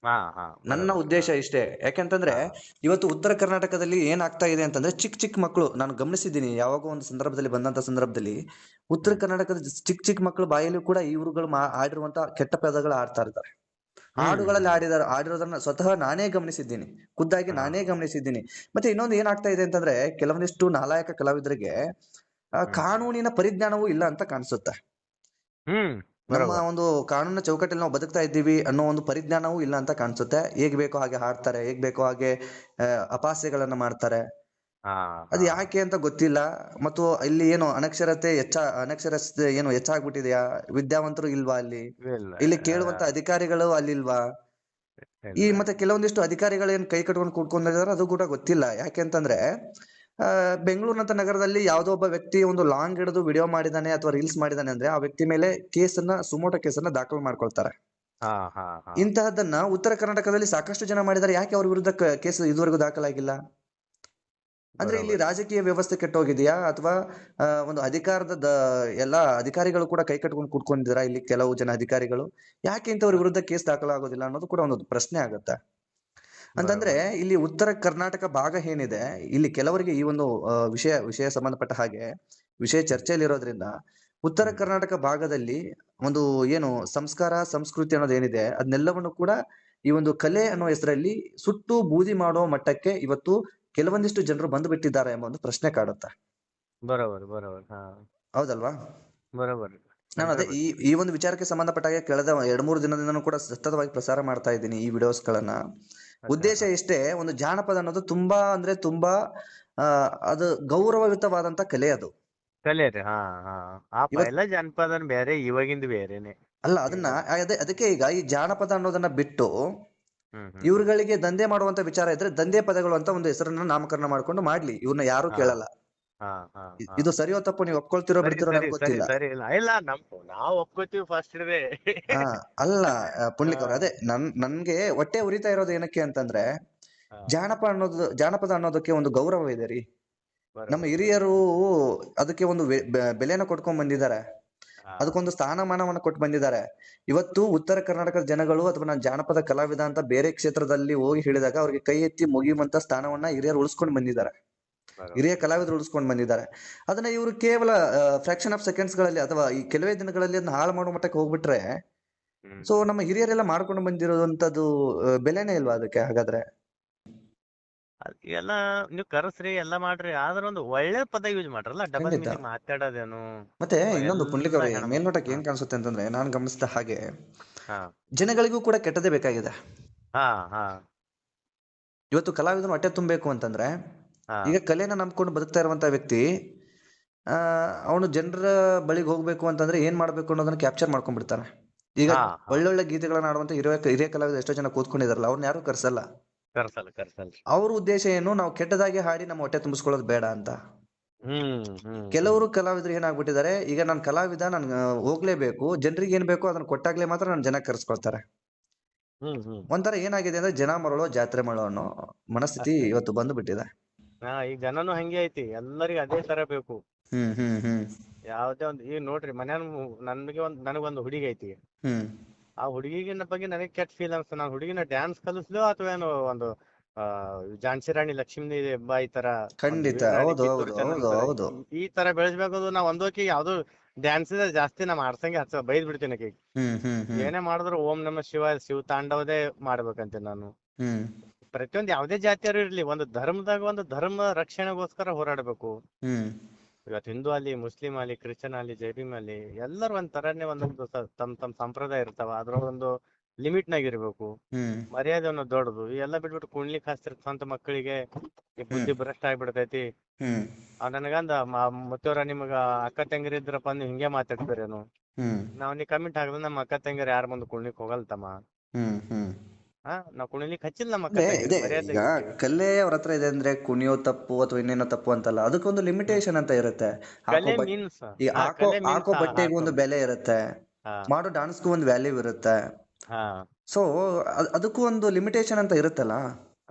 ಹಾ ಹಾ ನನ್ನ ಬರೋಬರ್ ಉದ್ದೇಶ ಹಾ ಇಷ್ಟೇ. ಯಾಕೆಂತಂದ್ರೆ ಹಾ ಇವತ್ತು ಉತ್ತರ ಕರ್ನಾಟಕದಲ್ಲಿ ಏನಾಗ್ತಾ ಇದೆ ಅಂತಂದ್ರೆ ಚಿಕ್ಕ ಚಿಕ್ಕ ಮಕ್ಕಳು, ನಾನು ಗಮನಿಸಿದ್ದೀನಿ ಯಾವಾಗೋ ಒಂದು ಸಂದರ್ಭದಲ್ಲಿ ಬಂದಂತ ಸಂದರ್ಭದಲ್ಲಿ ಉತ್ತರ ಹ್ಮ್ ಕರ್ನಾಟಕದ ಚಿಕ್ಕ ಚಿಕ್ಕ ಮಕ್ಕಳು ಬಾಯಲ್ಲಿ ಕೂಡ ಇವ್ರುಗಳು ಆಡಿರುವಂತ ಕೆಟ್ಟ ಪದಗಳು ಆಡ್ತಾ ಇರ್ತಾರೆ. ಹಾಡುಗಳಲ್ಲಿ ಹ್ಮ್ ಆಡಿರೋದನ್ನ ಸ್ವತಃ ನಾನೇ ಗಮನಿಸಿದ್ದೀನಿ, ಖುದ್ದಾಗಿ ಹಾ ನಾನೇ ಗಮನಿಸಿದ್ದೀನಿ. ಮತ್ತೆ ಇನ್ನೊಂದು ಏನಾಗ್ತಾ ಇದೆ ಅಂತಂದ್ರೆ ಕೆಲವೊಂದಿಷ್ಟು ನಾಲಾಯಕ ಕಲಾವಿದರಿಗೆ ಹ್ಮ್ ಕಾನೂನಿನ ಪರಿಜ್ಞಾನವೂ ಇಲ್ಲ ಅಂತ ಕಾಣಿಸುತ್ತೆ. ಹ್ಮ್ ನಮ್ಮ ಬರೋಬರ್ ಒಂದು ಕಾನೂನಿನ ಚೌಕಟ್ಟಲ್ಲಿ ನಾವು ಬದುಕ್ತಾ ಇದ್ದೀವಿ ಅನ್ನೋ ಒಂದು ಪರಿಜ್ಞಾನವೂ ಇಲ್ಲ ಅಂತ ಕಾಣಿಸುತ್ತೆ. ಹೇಗ್ ಬೇಕೋ ಹಾಗೆ ಹಾಡ್ತಾರೆ, ಹೇಗ್ ಬೇಕೋ ಹಾಗೆ ಅಪಹಾಸ್ಯಗಳನ್ನ ಮಾಡ್ತಾರೆ. ಹಾ ಅದು ಹಾ ಯಾಕೆ ಅಂತ ಗೊತ್ತಿಲ್ಲ. ಮತ್ತು ಇಲ್ಲಿ ಏನು ಅನಕ್ಷರಸ್ತೆ ಏನು ಹೆಚ್ಚಾಗ್ಬಿಟ್ಟಿದ್ಯಾ? ವಿದ್ಯಾವಂತರು ಇಲ್ವಾ ಅಲ್ಲಿ? ಇಲ್ಲ ಇಲ್ಲಿ ಕೇಳುವಂತ ಅಧಿಕಾರಿಗಳು ಅಲ್ಲಿಲ್ವಾ? ಈ ಇಲ್ಲ ಮತ್ತೆ ಕೆಲವೊಂದಿಷ್ಟು ಅಧಿಕಾರಿಗಳು ಏನ್ ಕೈ ಕಟ್ಕೊಂಡು ಕೂತ್ಕೊಂಡಿದಾರೆ ಅದು ಕೂಡ ಗೊತ್ತಿಲ್ಲ. ಯಾಕೆ ಅಂತಂದ್ರೆ ಬೆಂಗಳೂರಿನಂತ ನಗರದಲ್ಲಿ ಯಾವುದೋ ಒಬ್ಬ ವ್ಯಕ್ತಿ ಒಂದು ಲಾಂಗ್ ಹಿಡಿದು ವಿಡಿಯೋ ಮಾಡಿದಾನೆ ಅಥವಾ ರೀಲ್ಸ್ ಮಾಡಿದಾನೆ ಅಂದ್ರೆ ಆ ವ್ಯಕ್ತಿ ಮೇಲೆ ಸುಮೋಟೋ ಕೇಸನ್ನ ದಾಖಲು ಮಾಡ್ಕೊಳ್ತಾರೆ. ಹಾ ಹಾ ಹಾ ಇಂತಹದ್ದನ್ನ ಉತ್ತರ ಕರ್ನಾಟಕದಲ್ಲಿ ಸಾಕಷ್ಟು ಜನ ಮಾಡಿದ್ದಾರೆ. ಯಾಕೆ ಅವ್ರ ವಿರುದ್ಧ ಕೇಸ್ ಇದುವರೆಗೂ ದಾಖಲಾಗಿಲ್ಲ? ಅಂದ್ರೆ ಇಲ್ಲಿ ಬರೋಬರ್ ರಾಜಕೀಯ ವ್ಯವಸ್ಥೆ ಕೆಟ್ಟೋಗಿದೆಯಾ ಅಥವಾ ಒಂದು ಅಧಿಕಾರದ ಎಲ್ಲಾ ಅಧಿಕಾರಿಗಳು ಕೂಡ ಕೈ ಕಟ್ಕೊಂಡು ಕೂತ್ಕೊಂಡಿದ್ದೀರಾ ಇಲ್ಲಿ ಕೆಲವು ಜನ ಅಧಿಕಾರಿಗಳು? ಯಾಕೆ ಇಂಥವ್ರ ವಿರುದ್ಧ ಕೇಸ್ ದಾಖಲಾಗೋದಿಲ್ಲ ಅನ್ನೋದು ಕೂಡ ಒಂದು ಪ್ರಶ್ನೆ ಆಗುತ್ತೆ. ಅಂತಂದ್ರೆ ಬರೋಬರ್ ಇಲ್ಲಿ ಉತ್ತರ ಕರ್ನಾಟಕ ಭಾಗ ಏನಿದೆ, ಇಲ್ಲಿ ಕೆಲವರಿಗೆ ಈ ಒಂದು ವಿಷಯ ಸಂಬಂಧಪಟ್ಟ ಹಾಗೆ ವಿಷಯ ಹ್ಮ್ ಚರ್ಚೆಯಲ್ಲಿರೋದ್ರಿಂದ ಉತ್ತರ ಹ್ಮ್ ಕರ್ನಾಟಕ ಭಾಗದಲ್ಲಿ ಒಂದು ಏನು ಸಂಸ್ಕಾರ ಸಂಸ್ಕೃತಿ ಅನ್ನೋದು ಏನಿದೆ ಅದನ್ನೆಲ್ಲವನ್ನು ಕೂಡ ಈ ಒಂದು ಕಲೆ ಅನ್ನೋ ಹೆಸರಲ್ಲಿ ಸುಟ್ಟು ಬೂದಿ ಮಾಡೋ ಮಟ್ಟಕ್ಕೆ ಇವತ್ತು ಕೆಲವೊಂದಿಷ್ಟು ಜನರು ಬಂದು ಬಿಟ್ಟಿದ್ದಾರೆ ಎಂಬ ಒಂದು ಪ್ರಶ್ನೆ ಕಾಡುತ್ತೆ. ಬರೋಬರ್ ಹಾ ಹೌದಲ್ವಾ? ಬರೋಬರ್ ನಾನು ಅದೇ 100%. ಈ ಒಂದು ವಿಚಾರಕ್ಕೆ ಸಂಬಂಧಪಟ್ಟ ಹಾಗೆ ಕಳೆದ 2-3 ದಿನದಿಂದನೂ ಕೂಡ ಸತತವಾಗಿ ಪ್ರಸಾರ ಮಾಡ್ತಾ ಇದ್ದೀನಿ ಈ ವಿಡಿಯೋಸ್ಗಳನ್ನ. ಅಚ್ಚಾ ಉದ್ದೇಶ ಹಾ ಇಷ್ಟೇ, ಒಂದು ಜಾನಪದ ಅನ್ನೋದು ತುಂಬಾ ಅಂದ್ರೆ ತುಂಬಾ ಆ ಅದು ಗೌರವಯುತವಾದಂತ ಕಲೆ ಅದು. ಕಲೆ ರೀ ಹಾ ಹಾ ಆ ಇವತ್ ಪೈಲ ಜನಪದನ್ ಬೇರೆ ಇವಾಗಿಂದ ಬೇರೆನೆ. ಅಲ್ಲ ಈಗ ಅದನ್ನ ಅದಕ್ಕೆ ಈಗ ಈ ಜಾನಪದ ಅನ್ನೋದನ್ನ ಬಿಟ್ಟು ಹ್ಮ್ ಇವ್ರುಗಳಿಗೆ ದಂಧೆ ಮಾಡುವಂತ ವಿಚಾರ ಇದ್ರೆ ದಂಧೆ ಪದಗಳು ಅಂತ ಒಂದು ಹೆಸರನ್ನ ನಾಮಕರಣ ಮಾಡ್ಕೊಂಡು ಮಾಡ್ಲಿ, ಇವ್ರನ್ನ ಯಾರು ಹಾ ಕೇಳಲ್ಲ. ಹಾ ಹಾ ಹಾ ಇದು ಸರಿಯೋ ತಪ್ಪು, ನೀವು ಒಪ್ಕೊಳ್ತಿರೋ ಸರಿ ಬಿಡ್ತಿರೋ ಸರಿ ನನಗೆ ಸರಿ ಗೊತ್ತಿಲ್ಲ. ಸರಿ ಇಲ್ಲ ಇಲ್ಲ ನಾವ್ ಒಪ್ಕೋತೀವಿ ಫಸ್ಟ್ ಇದೆ. ಹಾ ಅಲ್ಲ ಹಾ ಪುಂಡ್ಲಿಕ್ ಅವ್ರೆ, ಅದೇ ನನ್ಗೆ ಹೊಟ್ಟೆ ಉರಿತಾ ಇರೋದು ಏನಕ್ಕೆ ಅಂತಂದ್ರೆ ಹಾ ಜಾನಪದ ಅನ್ನೋದಕ್ಕೆ ಒಂದು ಗೌರವ ಇದೆ ರೀ. ನಮ್ಮ ಬರೋಬರ್ ಬರೋಬರ್ ಹಿರಿಯರು ಅದಕ್ಕೆ ಒಂದು ಬೆಲೆನ ಕೊಟ್ಕೊಂಡ್ ಬಂದಿದ್ದಾರೆ. ಹಾ ಅದಕ್ಕೊಂದು ಸ್ಥಾನಮಾನವನ್ನ ಕೊಟ್ಟು ಬಂದಿದ್ದಾರೆ. ಇವತ್ತು ಉತ್ತರ ಕರ್ನಾಟಕದ ಜನಗಳು ಅಥವಾ ನಾನು ಜಾನಪದ ಕಲಾವಿದ ಅಂತ ಬೇರೆ ಕ್ಷೇತ್ರದಲ್ಲಿ ಹೋಗಿ ಹೇಳಿದಾಗ ಅವ್ರಿಗೆ ಕೈ ಎತ್ತಿ ಮುಗಿಯುವಂತ ಸ್ಥಾನವನ್ನ ಹಿರಿಯರು ಉಳಿಸ್ಕೊಂಡು ಬಂದಿದ್ದಾರೆ. ಹಿರಿಯ ಬರೋಬರ್ ಕಲಾವಿದರು ಉಳಿಸ್ಕೊಂಡು ಬಂದಿದ್ದಾರೆ. ಅದನ್ನ ಇವರು ಕೇವಲ ಫ್ರಾಕ್ಷನ್ ಆಫ್ ಸೆಕೆಂಡ್ಸ್ ಗಳಲ್ಲಿ ಅಥವಾ ಈ ಕೆಲವೇ ದಿನಗಳಲ್ಲಿ ಅದನ್ನ ಹಾಳು ಮಾಡೋ ಮಟ್ಟಕ್ಕೆ ಹೋಗ್ಬಿಟ್ರೆ, ಹ್ಮ್ ಸೊ ನಮ್ಮ ಹಿರಿಯರೆಲ್ಲ ಮಾಡ್ಕೊಂಡು ಬಂದಿರೋದಂತದ್ದು ಬೆಲೆನೇ ಇಲ್ವಾ ಅದಕ್ಕೆ ಹಾಗಾದ್ರೆ? ಎಲ್ಲ ನೀವು ಕರೆಸ್ರಿ ಎಲ್ಲ ಮಾಡ್ರಿ ಆದ್ರ ಒಂದು ಒಳ್ಳೆ ಪದ ಯೂಸ್ ಮಾಡ್ರಲ್ಲ, ಡಬಲ್ ಖಂಡಿತ. ಮೀನಿಂಗ್ ಮಾತಾಡೋದೇನು. ಮತ್ತೆ ಇನ್ನೊಂದು ಪುಂಡ್ಲಿಕ್ ಎಲ್ಲ ಅವ್ರಿಗೆ ಹೆಣ್ಮಕ್ಳು ಮೇಲ್ನೋಟಕ್ಕೆ ಹಾ ಏನ್ ಕಾಣಿಸುತ್ತೆ ಅಂತಂದ್ರೆ ನಾನು ಗಮನಿಸಿದ ಹಾಗೆ ಹಾ ಜನಗಳಿಗೂ ಕೂಡ ಕೆಟ್ಟದೇ ಬೇಕಾಗಿದೆ. ಹಾ ಹಾ ಇವತ್ತು ಕಲಾವಿದನು ಹೊಟ್ಟೆ ತುಂಬಬೇಕು ಅಂತಂದ್ರೆ ಹಾ ಈಗ ಕಲೆನ ನಂಬ್ಕೊಂಡು ಬದುಕ್ತಾ ಇರುವಂತ ವ್ಯಕ್ತಿ ಅವನು ಜನರ ಬಳಿಗೆ ಹೋಗ್ಬೇಕು ಅಂತಂದ್ರೆ ಏನ್ ಮಾಡ್ಬೇಕು ಅನ್ನೋದನ್ನ ಕ್ಯಾಪ್ಚರ್ ಮಾಡ್ಕೊಂಡ್ಬಿಡ್ತಾನೆ. ಈಗ ಹಾ ಹಾ ಒಳ್ಳೊಳ್ಳೆ ಗೀತೆಗಳನ್ನ ಆಡುವಂತ ಹಿರಿಯ ಕಲಾವಿದ ಎಷ್ಟೋ ಜನ ಕೂತ್ಕೊಂಡಿದಾರಲ್ಲ, ಅವ್ರನ್ನ ಯಾರು ಕರ್ಸಲ್ಲ. ಕರ್ಸಲ್ ಅವ್ರ ಉದ್ದೇಶ ಏನು, ನಾವು ಕೆಟ್ಟದಾಗಿ ಹಾಡಿ ನಮ್ಮ ಹೊಟ್ಟೆ ತುಂಬಿಸ್ಕೊಳ್ಳೋದು ಬೇಡ ಅಂತ. ಹ್ಮ್ ಕೆಲವರು ಕಲಾವಿದರು ಏನಾಗ್ಬಿಟ್ಟಿದ್ದಾರೆ, ಈಗ ನಾನು ಕಲಾವಿದ, ನನ್ ಹೋಗ್ಲೇಬೇಕು, ಜನರಿಗೆ ಏನ್ ಬೇಕೋ ಅದನ್ನ ಕೊಟ್ಟಾಗ್ಲೇ ಮಾತ್ರ ನನ್ನ ಜನ ಕರ್ಸ್ಕೊಳ್ತಾರೆ. ಹ್ಮ್ ಒಂಥರ ಏನಾಗಿದೆ ಅಂದ್ರೆ ಜನ ಮರಳೋ ಜಾತ್ರೆ ಮಾಡೋ ಅನ್ನೋ ಮನಸ್ಥಿತಿ ಅಷ್ಟೇ. ಇವತ್ತು ಬಂದು ಬಿಟ್ಟಿದೆ. ಹಾ ಈಗ ಜನನು ಹಂಗೆ ಐತಿ, ಎಲ್ಲರಿಗೂ ಅದೇ ತರ ಬೇಕು. ಹ್ಮ್ ಯಾವ್ದೇ ಒಂದ್ ಈಗ ನೋಡ್ರಿ ಮನ್ಯಾನ ನನಗೊಂದು ಹುಡುಗಿ ಐತಿ. ಹ್ಮ್ ಆ ಹುಡುಗಿಗಿನ ಬಗ್ಗೆ ನನಗೆ ಕೆಟ್ಟ ಫೀಲ್ ಅನ್ಸ್ತ. ನಾನು ಹುಡುಗಿನ ಡ್ಯಾನ್ಸ್ ಕಲಿಸ್ಲೋ ಅಥವಾ ಏನು ಒಂದು ಆ ಝಾನ್ಸಿ ರಾಣಿ ಲಕ್ಷ್ಮೀ ಬಾಯಿ ತರ, ಒಂದು ಖಂಡಿತ. ವೀರರಾಣಿ ಹೌದು ಕಿತ್ತೂರು ಹೌದು ಚೆನ್ನಮ್ಮ ಹೌದು ತರ ಹೌದು. ಈ ತರ ಬೆಳೆಸ್ಬೇಕದು. ನಾವ್ ಒಂದೋಕಿ ಯಾವ್ದು ಡ್ಯಾನ್ಸ್ ಜಾಸ್ತಿ ನಾ ಮಾಡ್ಸಂಗೆ ಬೈದ್ ಬಿಡ್ತೀನಿ ಆಕಿಗೆ. ಹ್ಮ್ ಏನೇ ಮಾಡಿದ್ರು ಓಂ ನಮ ಶಿವ ತಾಂಡವದೇ ಮಾಡ್ಬೇಕಂತೆ ನಾನು. ಹ್ಮ್ ಪ್ರತಿಯೊಂದು ಯಾವ್ದೇ ಜಾತಿಯವರು ಇರ್ಲಿ, ಒಂದು ಧರ್ಮದಾಗ ಒಂದು ಧರ್ಮ ರಕ್ಷಣೆಗೋಸ್ಕರ ಹೋರಾಡ್ಬೇಕು. ಹ್ಮ್ ಇವತ್ತು ಹಿಂದೂ ಅಲ್ಲಿ, ಮುಸ್ಲಿಂ ಅಲ್ಲಿ, ಕ್ರಿಶ್ಚಿಯನ್ ಅಲ್ಲಿ, ಜೈಬಿಮ್ ಅಲ್ಲಿ ಎಲ್ಲರೂ ಒಂದ್ ತರನೇ ಒಂದೊಂದು ತಮ್ ಸಂಪ್ರದಾಯ ಇರ್ತಾವ. ಅದ್ರೊಳಗೊಂದು ಲಿಮಿಟ್ ನಾಗ ಇರ್ಬೇಕು. ಹ್ಮ್ ಮರ್ಯಾದೆ ಅನ್ನೋದು ದೊಡ್ಡದು. ಇವೆಲ್ಲ ಬಿಟ್ಬಿಟ್ಟು ಕುಣ್ಲಿಕ್ ಹಚ್ತಿರ್ತಂತ ಮಕ್ಕಳಿಗೆ ಈ ಹ್ಮ್ ಬುದ್ಧಿ ಭ್ರಷ್ಟ ಆಗ್ಬಿಡ್ತೈತಿ. ಹ್ಮ್ ನನಗಂದ ಮುತ್ತೇವ್ರ ನಿಮಗ ಅಕ್ಕ ತಂಗಿರಿ ಇದ್ರಪ್ಪ ನೀವು ಹಿಂಗೆ ಮಾತಾಡ್ತೀರೇನು? ಹ್ಮ್ ನಾವ್ ನೀ ಕಮೆಂಟ್ ಹಾಕಿದ್ರೆ ನಮ್ಮ ಅಕ್ಕ ತಂಗಿರಿ ಯಾರ ಮುಂದೆ ಕುಣ್ಲಿಕ್ ಹೋಗಲ್ತಮ್ಮ. ಹ್ಮ್ ನಾವ್ ಕುಣಿಲಿಕ್ ಹಚ್ಚಿಲ್ಲ ನಮ್ಮ ಅಕ್ಕ ಅದೇ ತಂಗಿರಿ, ಇದೆ. ಈಗ ಮರ್ಯಾದೆ. ಕಲೆ ಅವ್ರ ಹತ್ರ ಇದೆ ಅಂದ್ರೆ ಕುಣಿಯೋ ತಪ್ಪು ಅಥವಾ ಇನ್ನೇನೋ ತಪ್ಪು ಅಂತಲ್ಲ, ಅದಕ್ಕೊಂದು ಲಿಮಿಟೇಷನ್ ಅಂತ ಇರುತ್ತೆ. ಹಾಕೋ ಕಲೆ ಬಟ್ ಮೀನ್ಸ್ ಈ ಕಲೆ ಮೀನ್ಸ್ ಹಾಕೋ ಬಟ್ಟೆಗೂ ಒಂದು ಬೆಲೆ ಇರುತ್ತೆ, ಹಾ ಮಾಡೋ ಡಾನ್ಸ್ಗೂ ಒಂದು ವ್ಯಾಲ್ಯೂ ಇರುತ್ತೆ. ಹಾ ಸೊ ಅದಕ್ಕೂ ಒಂದು ಲಿಮಿಟೇಷನ್ ಅಂತ ಇರುತ್ತಲ್ಲ.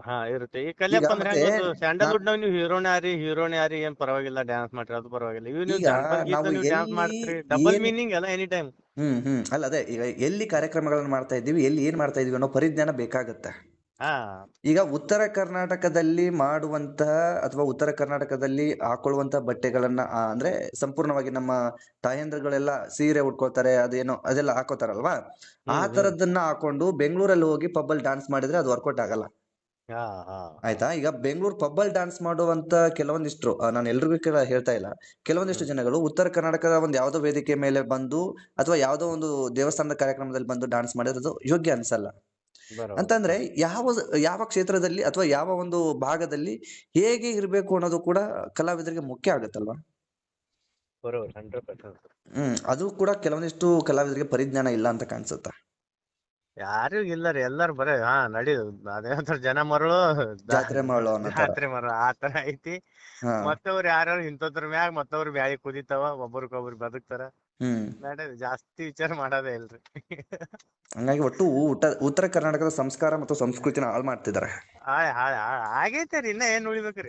ಹಾ ಇರುತ್ತೆ. ಈ ಈಗ ಕಲ್ಯಪ್ಪ ಅಂದ್ರೆ ಮತ್ತೆ ಹೆಂಗ್ ಗೊತ್ತು, ನಾ ಸ್ಯಾಂಡಲ್ವುಡ್ ನಾವ್ ನೀವು ಹೀರೋನೇ ಯಾರಿ ಏನ್ ಪರವಾಗಿಲ್ಲ, ಡ್ಯಾನ್ಸ್ ಮಾಡ್ರಿ ಅದು ಪರವಾಗಿಲ್ಲ. ಇವ್ ನೀವು ಈಗ ಜಾನಪದ ನಾವು ಗೀತೆ ನೀವು ಡ್ಯಾನ್ಸ್ ಎಲ್ಲಿ ಮಾಡ್ತೀರಿ, ಡಬಲ್ ಏನ್ ಮೀನಿಂಗ್ ಅಲ್ಲ ಎನಿ ಟೈಮ್. ಅಲ್ಲ ಅದೇ ಈಗ ಎಲ್ಲಿ ಕಾರ್ಯಕ್ರಮಗಳನ್ನ ಮಾಡ್ತಾ ಇದ್ದೀವಿ, ಎಲ್ಲಿ ಏನ್ ಮಾಡ್ತಾ ಇದೀವಿ ಅನ್ನೋ ಪರಿಜ್ಞಾನ ಬೇಕಾಗತ್ತೆ. ಹಾ ಈಗ ಉತ್ತರ ಕರ್ನಾಟಕದಲ್ಲಿ ಮಾಡುವಂತಹ ಅಥವಾ ಉತ್ತರ ಕರ್ನಾಟಕದಲ್ಲಿ ಹಾಕೊಳ್ಳುವಂತಹ ಬಟ್ಟೆಗಳನ್ನ ಅಂದ್ರೆ ಸಂಪೂರ್ಣವಾಗಿ ನಮ್ಮ ತಾಯಂದ್ರಗಳೆಲ್ಲ ಸೀರೆ ಉಟ್ಕೊಳ್ತಾರೆ, ಅದೇನೋ ಅದೆಲ್ಲ ಹಾಕೋತಾರಲ್ವಾ, ಆ ಹ್ಮ್ ತರದನ್ನ ಹಾಕೊಂಡು ಬೆಂಗಳೂರಲ್ಲಿ ಹೋಗಿ ಪಬ್ಬಲ್ ಡಾನ್ಸ್ ಮಾಡಿದ್ರೆ ಅದು ವರ್ಕೌಟ್ ಆಗಲ್ಲ. ಹಾ ಹಾ ಹಾ ಆಯ್ತಾ? ಈಗ ಬೆಂಗಳೂರು ಪಬ್ಬಲ್ ಡಾನ್ಸ್ ಮಾಡುವಂತ ಕೆಲವೊಂದಿಷ್ಟು ನಾನು ಎಲ್ರಿಗೂ ಹೇಳ್ತಾ ಇಲ್ಲ, ಕೆಲವೊಂದಿಷ್ಟು ಹ್ಮ್ ಜನಗಳು ಉತ್ತರ ಕರ್ನಾಟಕದ ಒಂದು ಯಾವ್ದೋ ವೇದಿಕೆ ಮೇಲೆ ಬಂದು ಅಥವಾ ಯಾವ್ದೋ ಒಂದು ದೇವಸ್ಥಾನದ ಕಾರ್ಯಕ್ರಮದಲ್ಲಿ ಬಂದು ಡಾನ್ಸ್ ಮಾಡಿದ್ರೆ ಅದು ಯೋಗ್ಯ ಅನ್ಸಲ್ಲ. ಬರೋबर ಅಂತಂದ್ರೆ ಯಾವ ಯಾವ ಕ್ಷೇತ್ರದಲ್ಲಿ ಅಥವಾ ಯಾವ ಒಂದು ಭಾಗದಲ್ಲಿ ಹೇಗೆ ಇರಬೇಕು ಅನ್ನೋದು ಕೂಡ ಕಲಾವಿದರಿಗೆ ಮುಖ್ಯ ಆಗುತ್ತಲ್ವಾ. ಬರೋबर 100%. ಅದು ಕೂಡ ಕೆಲವೊಂದಿಷ್ಟು ಕಲಾವಿದರಿಗೆ ಪರಿಜ್ಞಾನ ಇಲ್ಲ ಅಂತ ಕಾಣಿಸುತ್ತೆ. ಯಾರು ಇಲ್ಲ ರೀ, ಎಲ್ಲಾರು ಬರೇ ಹಾ ನಡಿ ಅದೇ ಒಂಥರ ಜನ ಮರಳು ಜಾತ್ರೆ ಮಾಡು ಅನ್ನೋ ತರ. ಜಾತ್ರೆ ಮರಳು ಆ ತರ ಐತಿ. ಹಾ. ಮತ್ತವ್ರು ಯಾರ್ಯಾರು ಇಂಥದ್ರ ಮ್ಯಾಗ ಮತ್ತವ್ರು ಬ್ಯಾಳಿ ಕುದಿತಾವ, ಒಬ್ರಿಗೊಬ್ರು ಬದುಕ್ತಾರ. ಹ್ಮ್ ನಡೆ ಜಾಸ್ತಿ ವಿಚಾರ ಮಾಡೋದೇ ಇಲ್ರಿ. ಹಂಗಾಗಿ ಒಟ್ಟು ಉತ್ತರ ಕರ್ನಾಟಕದ ಸಂಸ್ಕಾರ ಮತ್ತು ಸಂಸ್ಕೃತಿನ ಹಾಳು ಮಾಡ್ತಿದ್ದಾರೆ. ಆಗೈತೆ ರೀ, ಇನ್ನ ಏನ್ ಉಳಿಬೇಕ್ರಿ.